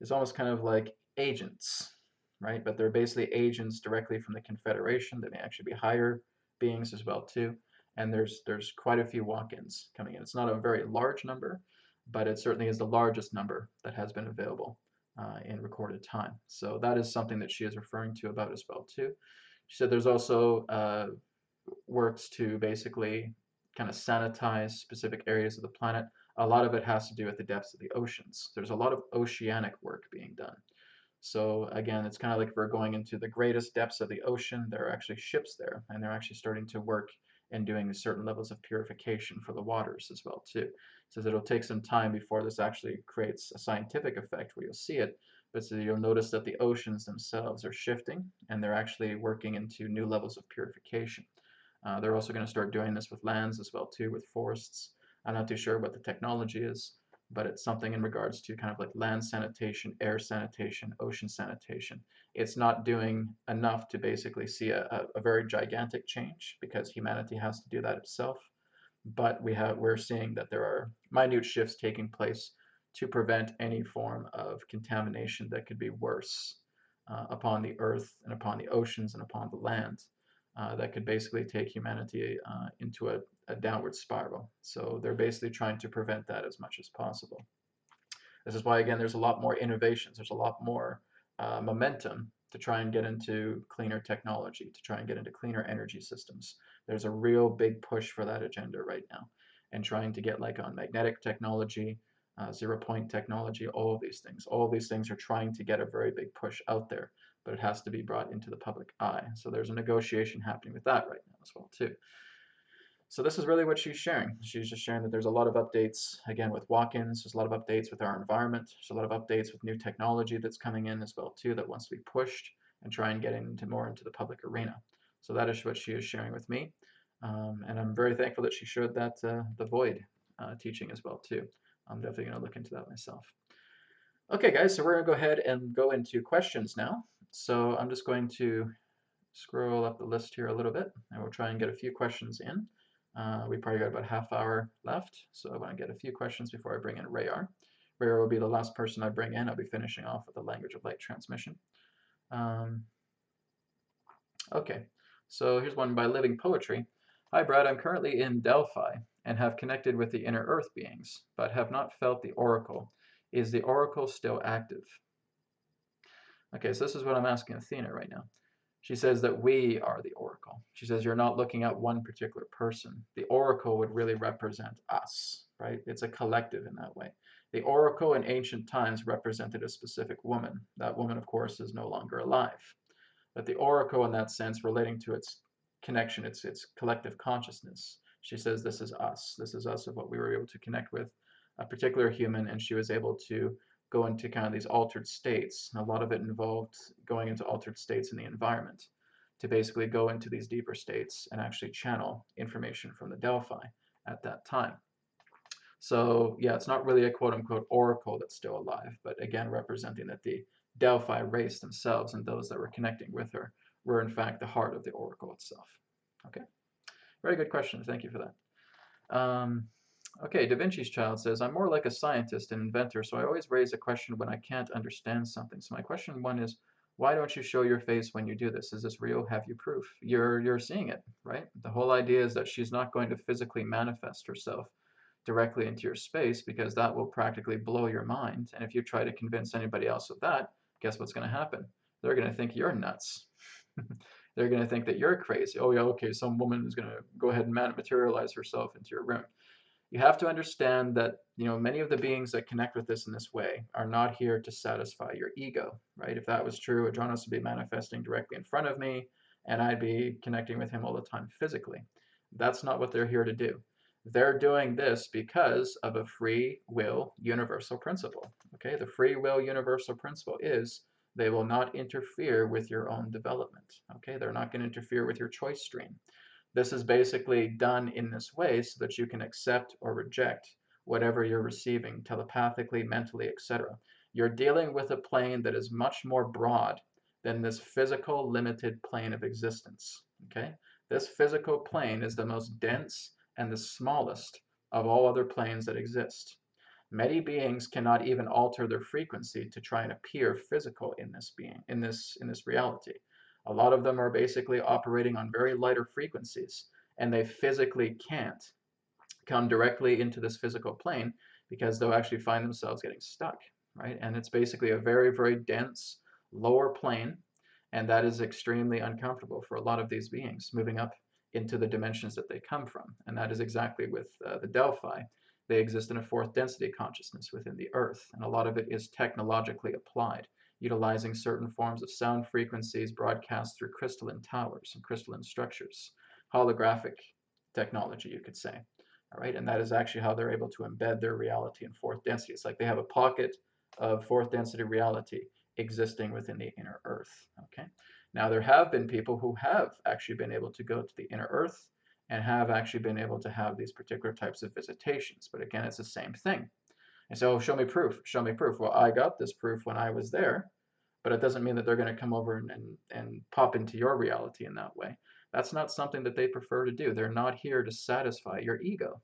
is almost kind of like agents, right? But they're basically agents directly from the Confederation. They may actually be higher beings as well too. And there's quite a few walk-ins coming in. It's not a very large number, but it certainly is the largest number that has been available in recorded time. So that is something that she is referring to about as well too. She said there's also works to basically kind of sanitize specific areas of the planet. A lot of it has to do with the depths of the oceans. There's a lot of oceanic work being done. So again, it's kind of like if we're going into the greatest depths of the ocean, there are actually ships there, and they're actually starting to work and doing certain levels of purification for the waters as well too. So it'll take some time before this actually creates a scientific effect where you'll see it, but so you'll notice that the oceans themselves are shifting, and they're actually working into new levels of purification. They're also going to start doing this with lands as well too, with forests. I'm not too sure what the technology is, but it's something in regards to kind of like land sanitation, air sanitation, ocean sanitation. It's not doing enough to basically see a very gigantic change because humanity has to do that itself. But we're seeing that there are minute shifts taking place to prevent any form of contamination that could be worse upon the earth and upon the oceans and upon the land. That could basically take humanity into a downward spiral. So they're basically trying to prevent that as much as possible. This is why, again, there's a lot more innovations. There's a lot more momentum to try and get into cleaner technology, to try and get into cleaner energy systems. There's a real big push for that agenda right now, and trying to get like on magnetic technology, zero-point technology, all of these things. All of these things are trying to get a very big push out there, but it has to be brought into the public eye. So there's a negotiation happening with that right now as well too. So this is really what she's sharing. She's just sharing that there's a lot of updates, again, with walk-ins. There's a lot of updates with our environment. There's a lot of updates with new technology that's coming in as well too that wants to be pushed and try and get into more into the public arena. So that is what she is sharing with me. And I'm very thankful that she showed that the void teaching as well too. I'm definitely going to look into that myself. Okay, guys, so we're going to go ahead and go into questions now. So I'm just going to scroll up the list here a little bit, and we'll try and get a few questions in. We probably got about a half hour left, so I want to get a few questions before I bring in RaYaR. RaYaR will be the last person I bring in. I'll be finishing off with the language of light transmission. Okay, so here's one by Living Poetry. Hi, Brad. I'm currently in Delphi and have connected with the inner earth beings, but have not felt the oracle. Is the oracle still active? Okay, so this is what I'm asking Athena right now. She says that we are the oracle. She says you're not looking at one particular person. The oracle would really represent us, right? It's a collective in that way. The oracle in ancient times represented a specific woman. That woman, of course, is no longer alive. But the oracle in that sense relating to its connection, it's collective consciousness. She says this is us. This is us of what we were able to connect with a particular human, and she was able to go into kind of these altered states. And a lot of it involved going into altered states in the environment to basically go into these deeper states and actually channel information from the Delphi at that time. So yeah, it's not really a quote-unquote oracle that's still alive, but again, representing that the Delphi race themselves and those that were connecting with her were in fact the heart of the oracle itself. Okay, very good question. Thank you for that. Okay, Da Vinci's Child says, I'm more like a scientist and inventor, so I always raise a question when I can't understand something. So my question one is, why don't you show your face when you do this? Is this real? Have you proof? You're seeing it, right? The whole idea is that she's not going to physically manifest herself directly into your space, because that will practically blow your mind. And if you try to convince anybody else of that, guess what's going to happen? They're going to think you're nuts. They're going to think that you're crazy. Oh yeah, okay, some woman is going to go ahead and materialize herself into your room. You have to understand that, you know, many of the beings that connect with this in this way are not here to satisfy your ego, right? If that was true, Adronos would be manifesting directly in front of me, and I'd be connecting with him all the time physically. That's not what they're here to do. They're doing this because of a free will universal principle. Okay, the free will universal principle is they will not interfere with your own development. Okay, they're not going to interfere with your choice stream. This is basically done in this way so that you can accept or reject whatever you're receiving telepathically, mentally, etc. You're dealing with a plane that is much more broad than this physical limited plane of existence. Okay, this physical plane is the most dense and the smallest of all other planes that exist. Many beings cannot even alter their frequency to try and appear physical in this being, in this reality. A lot of them are basically operating on very lighter frequencies, and they physically can't come directly into this physical plane because they'll actually find themselves getting stuck, right? And it's basically a very, very dense lower plane, and that is extremely uncomfortable for a lot of these beings moving up into the dimensions that they come from. And that is exactly with the Delphi. They exist in a fourth density consciousness within the earth, and a lot of it is technologically applied, utilizing certain forms of sound frequencies broadcast through crystalline towers and crystalline structures, holographic technology, you could say. All right, and that is actually how they're able to embed their reality in fourth density. It's like they have a pocket of fourth density reality existing within the inner earth. Okay, now there have been people who have actually been able to go to the inner earth and have actually been able to have these particular types of visitations. But again, it's the same thing. And so, show me proof, show me proof. Well, I got this proof when I was there, but it doesn't mean that they're going to come over and pop into your reality in that way. That's not something that they prefer to do. They're not here to satisfy your ego.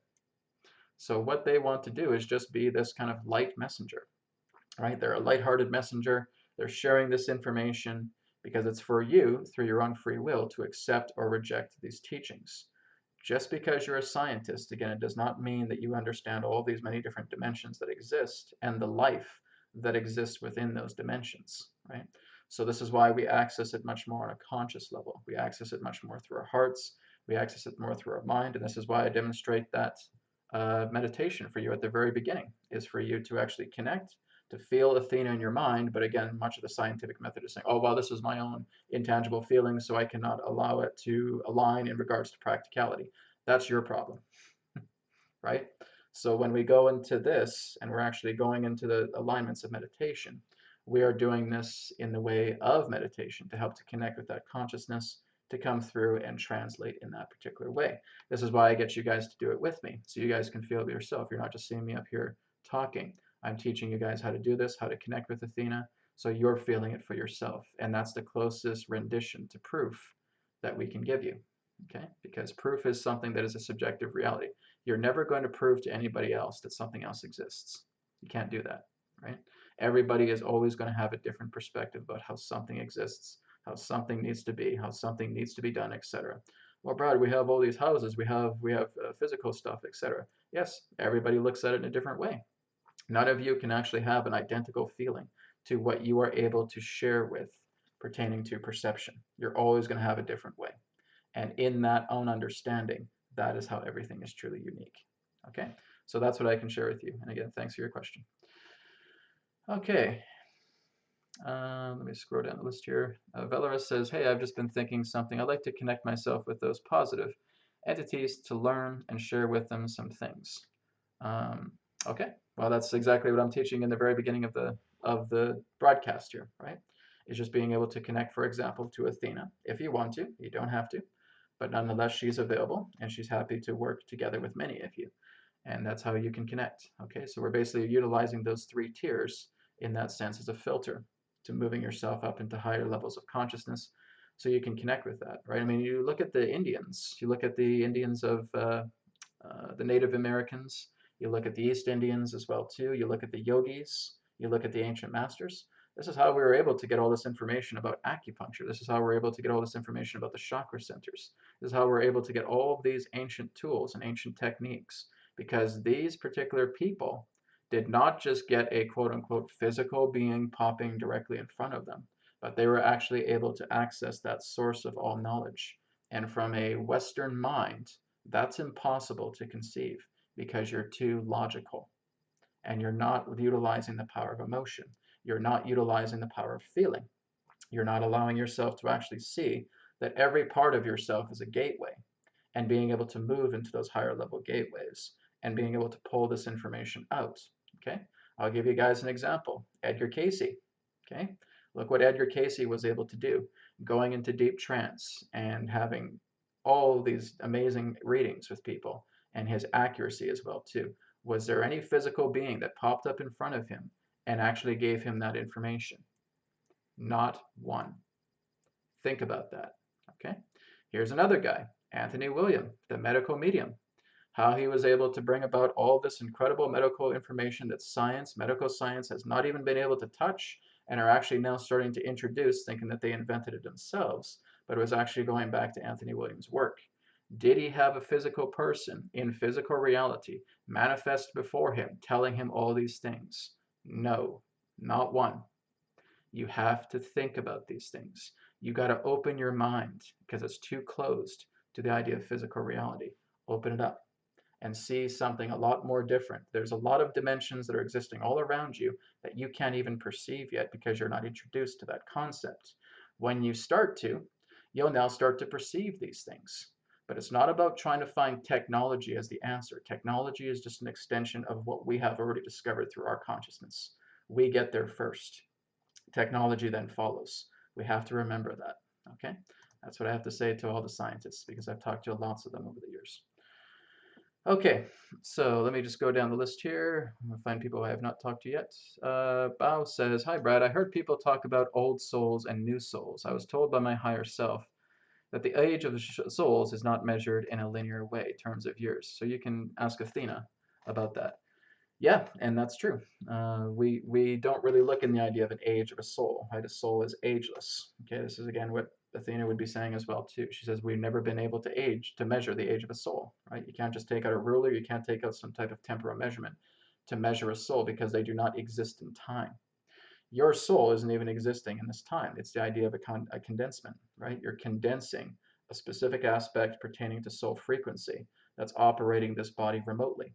So what they want to do is just be this kind of light messenger, right? They're a lighthearted messenger. They're sharing this information because it's for you, through your own free will, to accept or reject these teachings. Just because you're a scientist, again, it does not mean that you understand all these many different dimensions that exist and the life that exists within those dimensions, right? So this is why we access it much more on a conscious level. We access it much more through our hearts. We access it more through our mind. And this is why I demonstrate that meditation for you at the very beginning, is for you to actually connect, to feel Athena in your mind. But again, much of the scientific method is saying, oh, well, this is my own intangible feeling, so I cannot allow it to align in regards to practicality. That's your problem, right? So when we go into this and we're actually going into the alignments of meditation, we are doing this in the way of meditation to help to connect with that consciousness, to come through and translate in that particular way. This is why I get you guys to do it with me, so you guys can feel it yourself. You're not just seeing me up here talking. I'm teaching you guys how to do this, how to connect with Athena, so you're feeling it for yourself. And that's the closest rendition to proof that we can give you, okay? Because proof is something that is a subjective reality. You're never going to prove to anybody else that something else exists. You can't do that, right? Everybody is always going to have a different perspective about how something exists, how something needs to be, how something needs to be done, etc. Well, Brad, we have all these houses, we have physical stuff, etc. Yes, everybody looks at it in a different way. None of you can actually have an identical feeling to what you are able to share with pertaining to perception. You're always going to have a different way. And in that own understanding, that is how everything is truly unique. Okay, so that's what I can share with you. And again, thanks for your question. Okay, Let me scroll down the list here. Valeris says, hey, I've just been thinking something. I'd like to connect myself with those positive entities to learn and share with them some things. Um, okay, well, that's exactly what I'm teaching in the very beginning of the broadcast here, right? Is just being able to connect, for example, to Athena. If you want to, you don't have to, but nonetheless, she's available and she's happy to work together with many of you. And that's how you can connect. Okay, so we're basically utilizing those three tiers in that sense as a filter to moving yourself up into higher levels of consciousness so you can connect with that, right? I mean, you look at the Indians, you look at the Indians of the Native Americans, you look at the East Indians as well too, you look at the yogis, you look at the ancient masters. This is how we were able to get all this information about acupuncture. This is how we're able to get all this information about the chakra centers. This is how we're able to get all of these ancient tools and ancient techniques, because these particular people did not just get a quote unquote physical being popping directly in front of them, but they were actually able to access that source of all knowledge. And from a Western mind, that's impossible to conceive because you're too logical and you're not utilizing the power of emotion. You're not utilizing the power of feeling. You're not allowing yourself to actually see that every part of yourself is a gateway, and being able to move into those higher level gateways and being able to pull this information out. Okay, I'll give you guys an example. Edgar Cayce. Okay, look what Edgar Cayce was able to do, going into deep trance and having all these amazing readings with people, and his accuracy as well too. Was there any physical being that popped up in front of him and actually gave him that information? Not one. Think about that. Okay, here's another guy, Anthony William, the medical medium. How he was able to bring about all this incredible medical information that science, medical science, has not even been able to touch, and are actually now starting to introduce, thinking that they invented it themselves, but it was actually going back to Anthony Williams' work. Did he have a physical person in physical reality manifest before him, telling him all these things? No, not one. You have to think about these things. You got to open your mind because it's too closed to the idea of physical reality. Open it up and see something a lot more different. There's a lot of dimensions that are existing all around you that you can't even perceive yet because you're not introduced to that concept. When you start to, you'll now start to perceive these things. But it's not about trying to find technology as the answer. Technology is just an extension of what we have already discovered through our consciousness. We get there first. Technology then follows. We have to remember that. Okay? That's what I have to say to all the scientists because I've talked to lots of them over the years. Okay, so let me just go down the list here. I'm gonna find people I have not talked to yet. Bao says, hi Brad, I heard people talk about old souls and new souls. I was told by my higher self that the age of souls is not measured in a linear way, terms of years. So you can ask Athena about that. Yeah, and that's true. We don't really look in the idea of an age of a soul, right? A soul is ageless. Okay, this is again what Athena would be saying as well too. She says we've never been able to measure the age of a soul, right? You can't just take out a ruler, you can't take out some type of temporal measurement to measure a soul because they do not exist in time. Your soul isn't even existing in this time. It's the idea of a condensement, right? You're condensing a specific aspect pertaining to soul frequency that's operating this body remotely.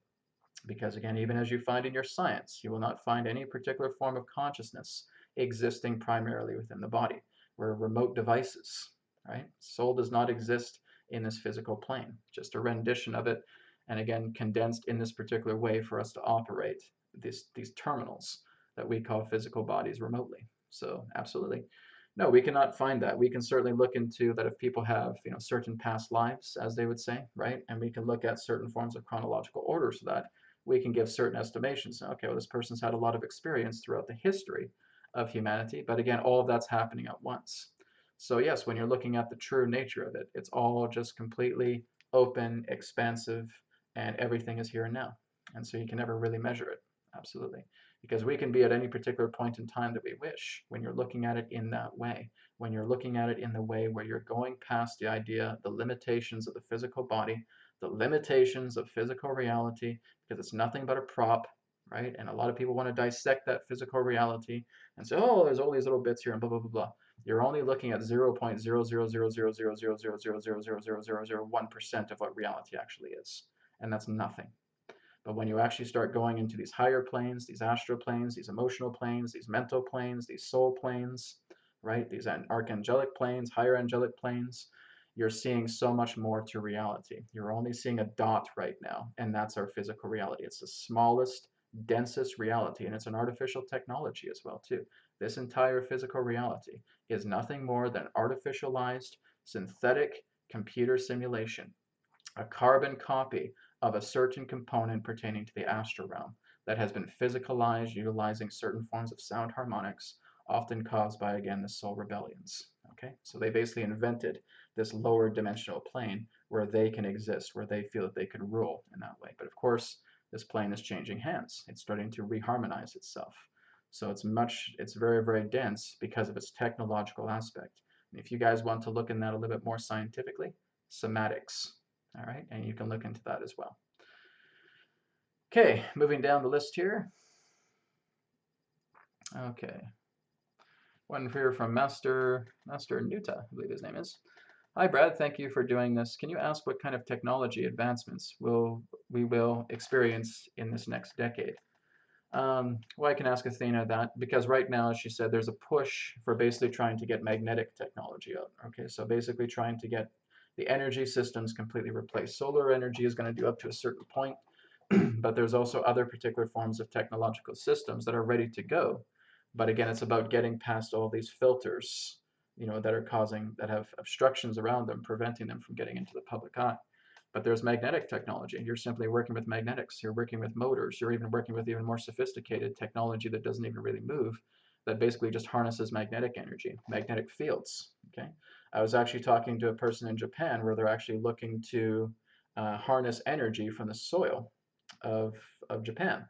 Because again, even as you find in your science, you will not find any particular form of consciousness existing primarily within the body. We're remote devices, right? Soul does not exist in this physical plane, just a rendition of it, and again, condensed in this particular way for us to operate these terminals that we call physical bodies remotely. So absolutely. No, we cannot find that. We can certainly look into that if people have, certain past lives, as they would say, right? And we can look at certain forms of chronological order so that we can give certain estimations. Okay, well, this person's had a lot of experience throughout the history of humanity, but again, all of that's happening at once. So yes, when you're looking at the true nature of it, it's all just completely open, expansive, and everything is here and now. And so you can never really measure it. Absolutely. Because we can be at any particular point in time that we wish when you're looking at it in that way. When you're looking at it in the way where you're going past the idea, the limitations of the physical body, the limitations of physical reality, because it's nothing but a prop, right? And a lot of people want to dissect that physical reality and say, oh, there's all these little bits here and blah, blah, blah, blah. You're only looking at 0.00000000000000001% of what reality actually is. And that's nothing. But when you actually start going into these higher planes, these astral planes, these emotional planes, these mental planes, these soul planes, right? These archangelic planes, higher angelic planes, you're seeing so much more to reality. You're only seeing a dot right now, and that's our physical reality. It's the smallest, densest reality, and it's an artificial technology as well, too. This entire physical reality is nothing more than artificialized, synthetic computer simulation, a carbon copy of a certain component pertaining to the astral realm that has been physicalized utilizing certain forms of sound harmonics, often caused by, again, the soul rebellions. Okay, so they basically invented this lower dimensional plane where they can exist, where they feel that they could rule in that way. But of course, this plane is changing hands. It's starting to reharmonize itself. So it's very, very dense because of its technological aspect. And if you guys want to look in that a little bit more scientifically, somatics. All right, and you can look into that as well. Okay, moving down the list here. Okay, one here from Master Nuta, I believe his name is. Hi Brad, thank you for doing this. Can you ask what kind of technology advancements we will experience in this next decade? Well, I can ask Athena that because right now, as she said, there's a push for basically trying to get magnetic technology out. Okay, so basically trying to get the energy systems completely replaced. Solar energy is going to do up to a certain point, but there's also other particular forms of technological systems that are ready to go. But again, it's about getting past all these filters, that have obstructions around them, preventing them from getting into the public eye. But there's magnetic technology. You're simply working with magnetics. You're working with motors. You're even working with even more sophisticated technology that doesn't even really move, that basically just harnesses magnetic energy, magnetic fields. Okay, I was actually talking to a person in Japan where they're actually looking to harness energy from the soil of Japan.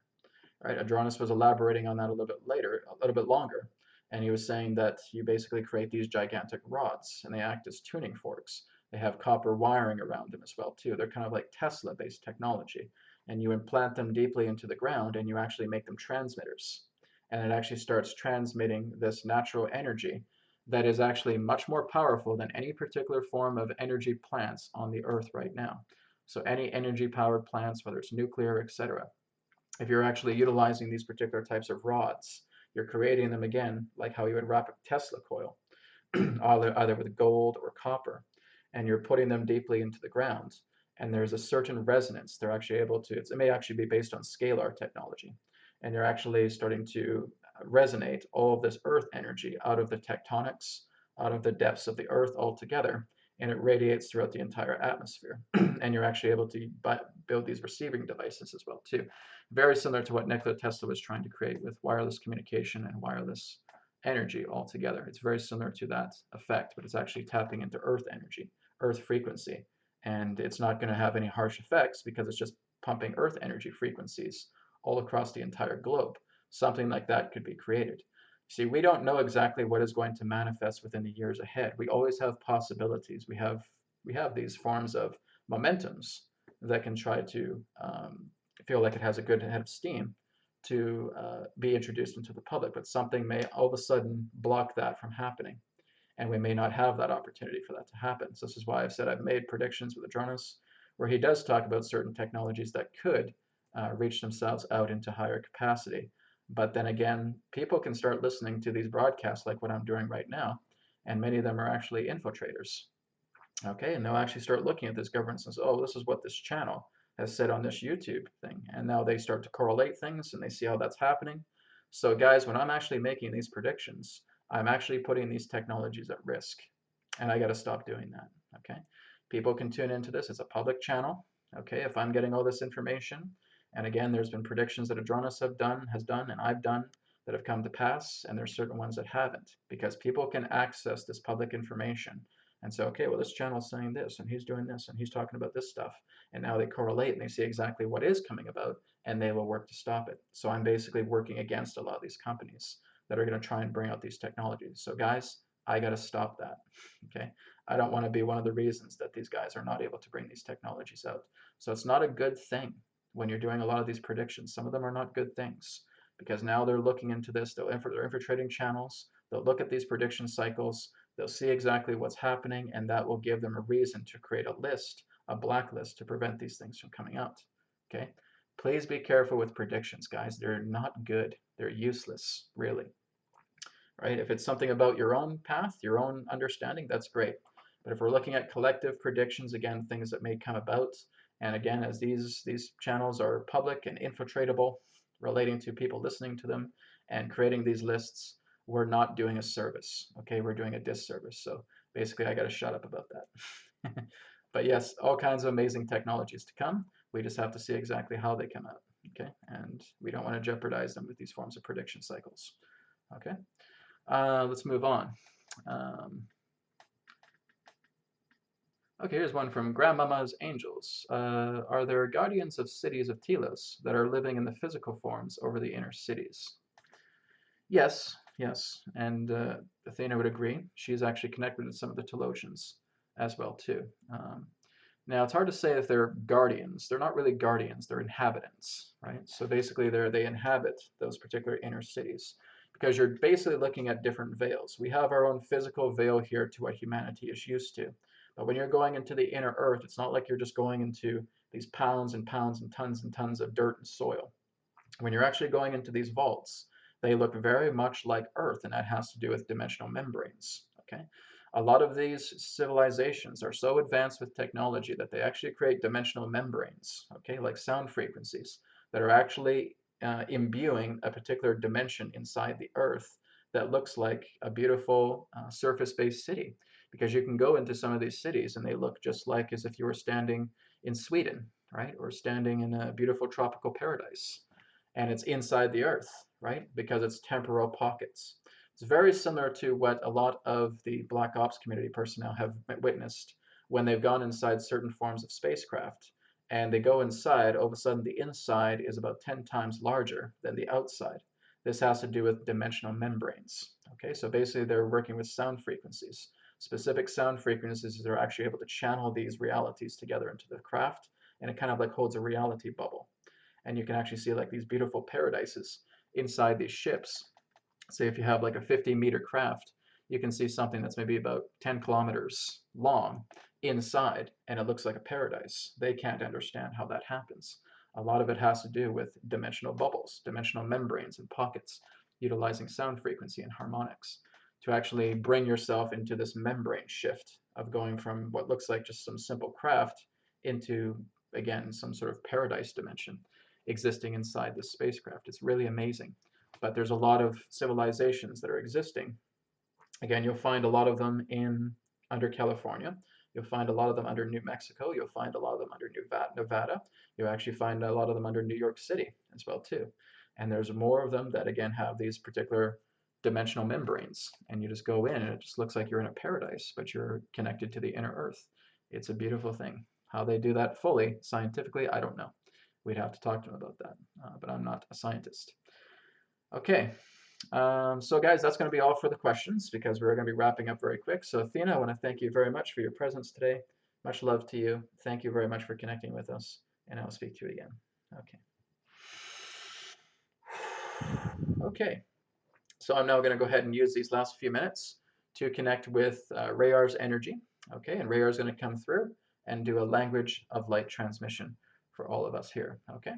Right, Adronis was elaborating on that a little bit later, a little bit longer, and he was saying that you basically create these gigantic rods, and they act as tuning forks. They have copper wiring around them as well too. They're kind of like Tesla-based technology, and you implant them deeply into the ground, and you actually make them transmitters, and it actually starts transmitting this natural energy that is actually much more powerful than any particular form of energy plants on the earth right now. So any energy-powered plants, whether it's nuclear, etc., if you're actually utilizing these particular types of rods, you're creating them again like how you would wrap a Tesla coil, either with gold or copper, and you're putting them deeply into the ground. And there's a certain resonance. They're actually able to, it may actually be based on scalar technology, and you're actually starting to resonate all of this earth energy out of the tectonics, out of the depths of the earth altogether, and it radiates throughout the entire atmosphere. And you're actually able to build these receiving devices as well too. Very similar to what Nikola Tesla was trying to create with wireless communication and wireless energy altogether. It's very similar to that effect, but it's actually tapping into earth energy, earth frequency. And it's not going to have any harsh effects because it's just pumping earth energy frequencies all across the entire globe. Something like that could be created. See, we don't know exactly what is going to manifest within the years ahead. We always have possibilities. We have these forms of momentums that can try to feel like it has a good head of steam to be introduced into the public, but something may all of a sudden block that from happening, and we may not have that opportunity for that to happen. So this is why I've said I've made predictions with Adronis, where he does talk about certain technologies that could reach themselves out into higher capacity. But then again, people can start listening to these broadcasts like what I'm doing right now, and many of them are actually infiltrators. Okay, and they'll actually start looking at this governance and say, oh, this is what this channel has said on this YouTube thing. And now they start to correlate things and they see how that's happening. So guys, when I'm actually making these predictions, I'm actually putting these technologies at risk. And I got to stop doing that. Okay, people can tune into this. It's a public channel. Okay, if I'm getting all this information, and again, there's been predictions that Adronis has done, and I've done that have come to pass, and there's certain ones that haven't, because people can access this public information and say, okay, well, this channel is saying this, and he's doing this, and he's talking about this stuff. And now they correlate and they see exactly what is coming about, and they will work to stop it. So I'm basically working against a lot of these companies that are going to try and bring out these technologies. So guys, I got to stop that. Okay, I don't want to be one of the reasons that these guys are not able to bring these technologies out. So it's not a good thing when you're doing a lot of these predictions. Some of them are not good things, because now they're looking into this. They're infiltrating channels. They'll look at these prediction cycles. They'll see exactly what's happening, and that will give them a reason to create a list, a blacklist, to prevent these things from coming out. Okay, Please be careful with predictions, guys. They're not good. They're useless, really. Right? If it's something about your own path, your own understanding, that's great. But if we're looking at collective predictions, again, things that may come about, and again, as these channels are public and infiltratable, relating to people listening to them and creating these lists, we're not doing a service. Okay, we're doing a disservice. So basically, I got to shut up about that. But yes, all kinds of amazing technologies to come. We just have to see exactly how they come out. Okay, and we don't want to jeopardize them with these forms of prediction cycles. Okay. Let's move on. Okay, here's one from Grandmama's Angels. Are there guardians of cities of Telos that are living in the physical forms over the inner cities? Yes, yes, and Athena would agree. She's actually connected with some of the Telosians as well too. Now it's hard to say if they're guardians. They're not really guardians. They're inhabitants, right? So basically, they inhabit those particular inner cities because you're basically looking at different veils. We have our own physical veil here to what humanity is used to, but when you're going into the inner earth, it's not like you're just going into these pounds and pounds and tons of dirt and soil. When you're actually going into these vaults, they look very much like Earth, and that has to do with dimensional membranes. Okay, a lot of these civilizations are so advanced with technology that they actually create dimensional membranes. Okay, like sound frequencies that are actually imbuing a particular dimension inside the Earth that looks like a beautiful surface-based city. Because you can go into some of these cities and they look just like as if you were standing in Sweden, right, or standing in a beautiful tropical paradise, and it's inside the earth, right? Because it's temporal pockets. It's very similar to what a lot of the Black Ops community personnel have witnessed when they've gone inside certain forms of spacecraft. And they go inside, all of a sudden the inside is about 10 times larger than the outside. This has to do with dimensional membranes. Okay, so basically they're working with sound frequencies. Specific sound frequencies that are actually able to channel these realities together into the craft, and it kind of like holds a reality bubble. And you can actually see like these beautiful paradises inside these ships. Say if you have like a 50-meter craft, you can see something that's maybe about 10 kilometers long inside, and it looks like a paradise. They can't understand how that happens. A lot of it has to do with dimensional bubbles, dimensional membranes and pockets, utilizing sound frequency and harmonics to actually bring yourself into this membrane shift of going from what looks like just some simple craft into, again, some sort of paradise dimension existing inside this spacecraft. It's really amazing. But there's a lot of civilizations that are existing. Again, you'll find a lot of them under California. You'll find a lot of them under New Mexico. You'll find a lot of them under Nevada. You'll actually find a lot of them under New York City as well too. And there's more of them that again have these particular dimensional membranes. And you just go in and it just looks like you're in a paradise, but you're connected to the inner earth. It's a beautiful thing. How they do that fully, scientifically, I don't know. We'd have to talk to them about that, but I'm not a scientist. Okay, so guys, that's going to be all for the questions because we're going to be wrapping up very quick. So Athena, I want to thank you very much for your presence today. Much love to you. Thank you very much for connecting with us, and I'll speak to you again. Okay. Okay, so I'm now going to go ahead and use these last few minutes to connect with RaYaR's energy. Okay, and RaYaR is going to come through and do a language of light transmission for all of us here. Okay,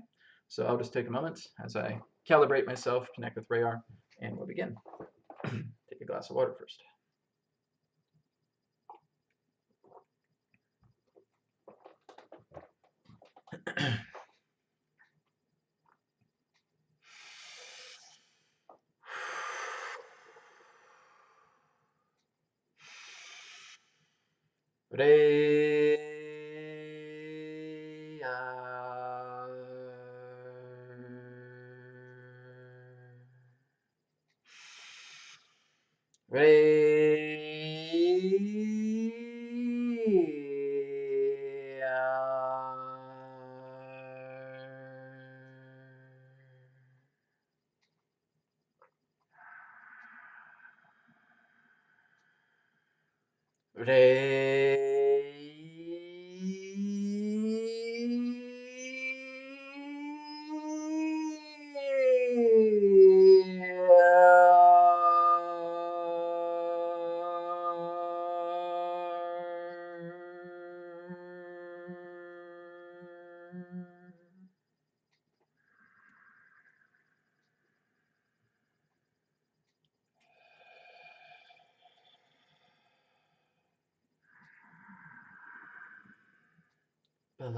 so I'll just take a moment as I calibrate myself, connect with RaYaR, and we'll begin. Take a glass of water first.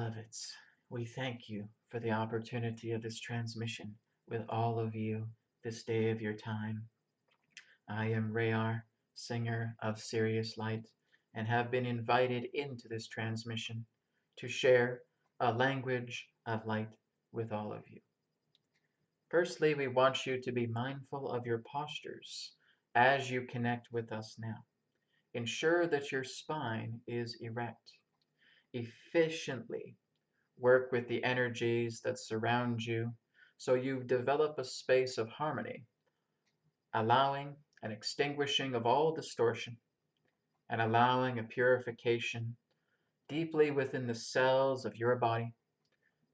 Beloveds, we thank you for the opportunity of this transmission with all of you this day of your time. I am RaYaR, singer of Sirius Light, and have been invited into this transmission to share a language of light with all of you. Firstly, we want you to be mindful of your postures as you connect with us now. Ensure that your spine is erect. Efficiently work with the energies that surround you so you develop a space of harmony, allowing an extinguishing of all distortion and allowing a purification deeply within the cells of your body,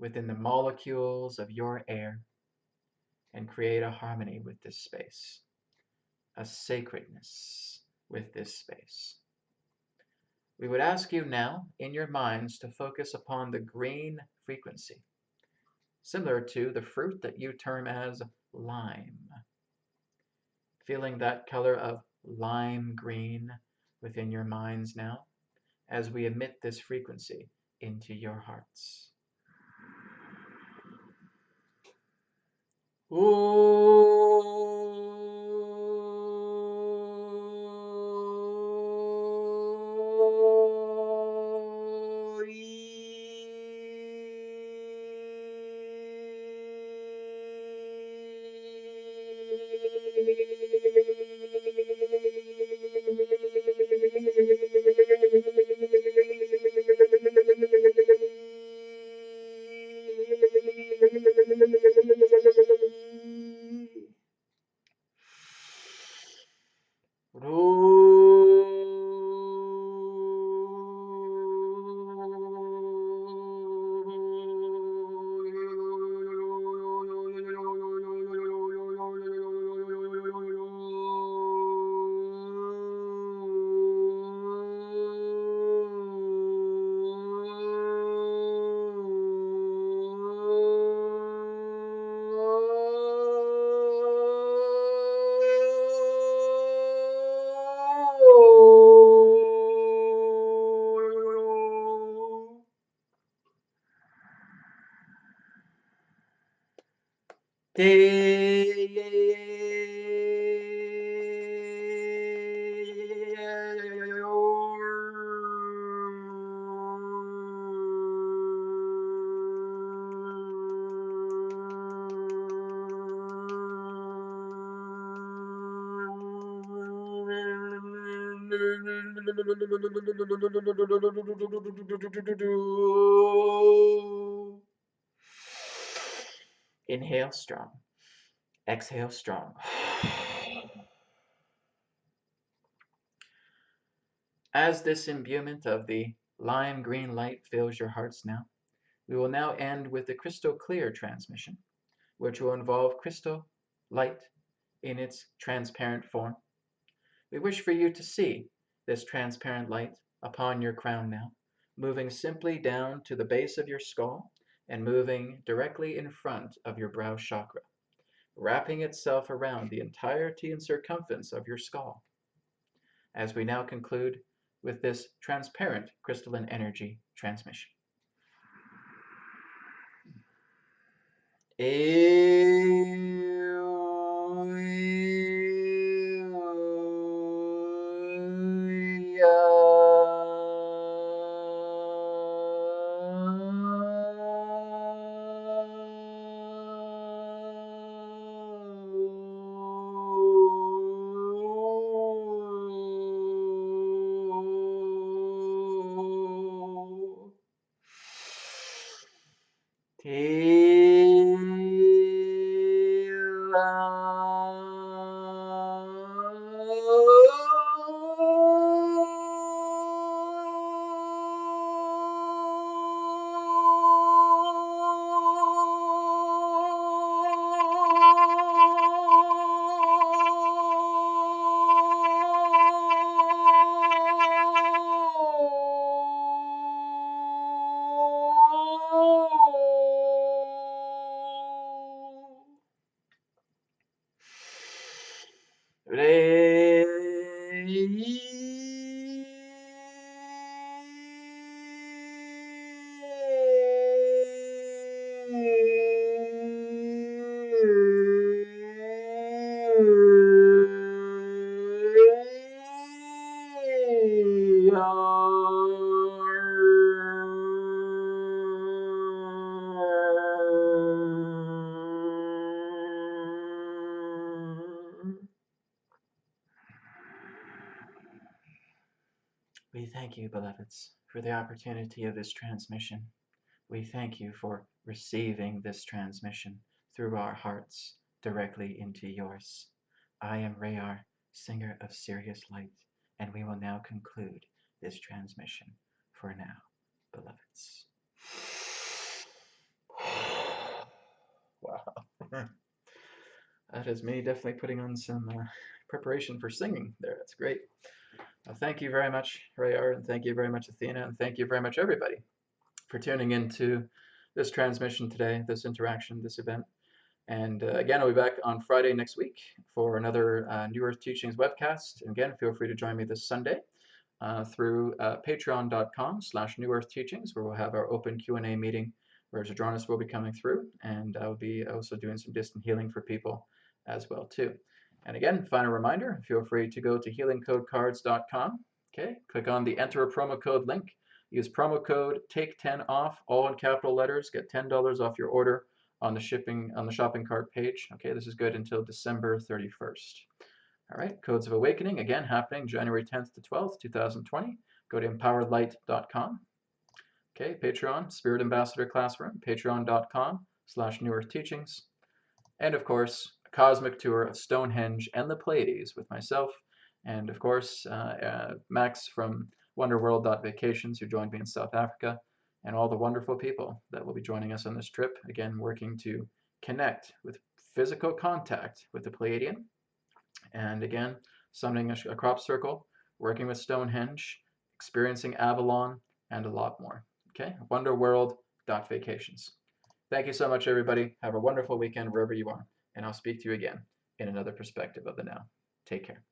within the molecules of your air, and create a harmony with this space, a sacredness with this space. We would ask you now, in your minds, to focus upon the green frequency, similar to the fruit that you term as lime. Feeling that color of lime green within your minds now, as we emit this frequency into your hearts. Inhale strong. Exhale strong. As this imbuement of the lime green light fills your hearts now, we will now end with the crystal clear transmission, which will involve crystal light in its transparent form. We wish for you to see this transparent light upon your crown now, moving simply down to the base of your skull and moving directly in front of your brow chakra, wrapping itself around the entirety and circumference of your skull. As we now conclude with this transparent crystalline energy transmission. thank you, beloveds, for the opportunity of this transmission. We thank you for receiving this transmission through our hearts directly into yours. I am RaYaR, singer of Sirius Light, and we will now conclude this transmission for now, beloveds. Wow. That is me definitely putting on some preparation for singing there. That's great. Thank you very much, RaYaR, and thank you very much, Athena, and thank you very much, everybody, for tuning into this transmission today, this interaction, this event. And again, I'll be back on Friday next week for another New Earth Teachings webcast. And again, feel free to join me this Sunday through patreon.com/New Earth Teachings, where we'll have our open Q&A meeting where Zadronis will be coming through, and I'll be also doing some distant healing for people as well too. And again, final reminder, feel free to go to healingcodecards.com. Okay, click on the enter a promo code link. Use promo code TAKE10OFF, all in capital letters. Get $10 off your order on the shopping cart page. Okay, this is good until December 31st. All right, Codes of Awakening, again, happening January 10th to 12th, 2020. Go to empoweredlight.com. Okay, Patreon, Spirit Ambassador Classroom, patreon.com/New Earth Teachings. And of course, a cosmic tour of Stonehenge and the Pleiades with myself, and of course, Max from wonderworld.vacations, who joined me in South Africa, and all the wonderful people that will be joining us on this trip, again, working to connect with physical contact with the Pleiadian, and again, summoning a crop circle, working with Stonehenge, experiencing Avalon, and a lot more. Okay, wonderworld.vacations. Thank you so much, everybody. Have a wonderful weekend wherever you are, and I'll speak to you again in another perspective of the now. Take care.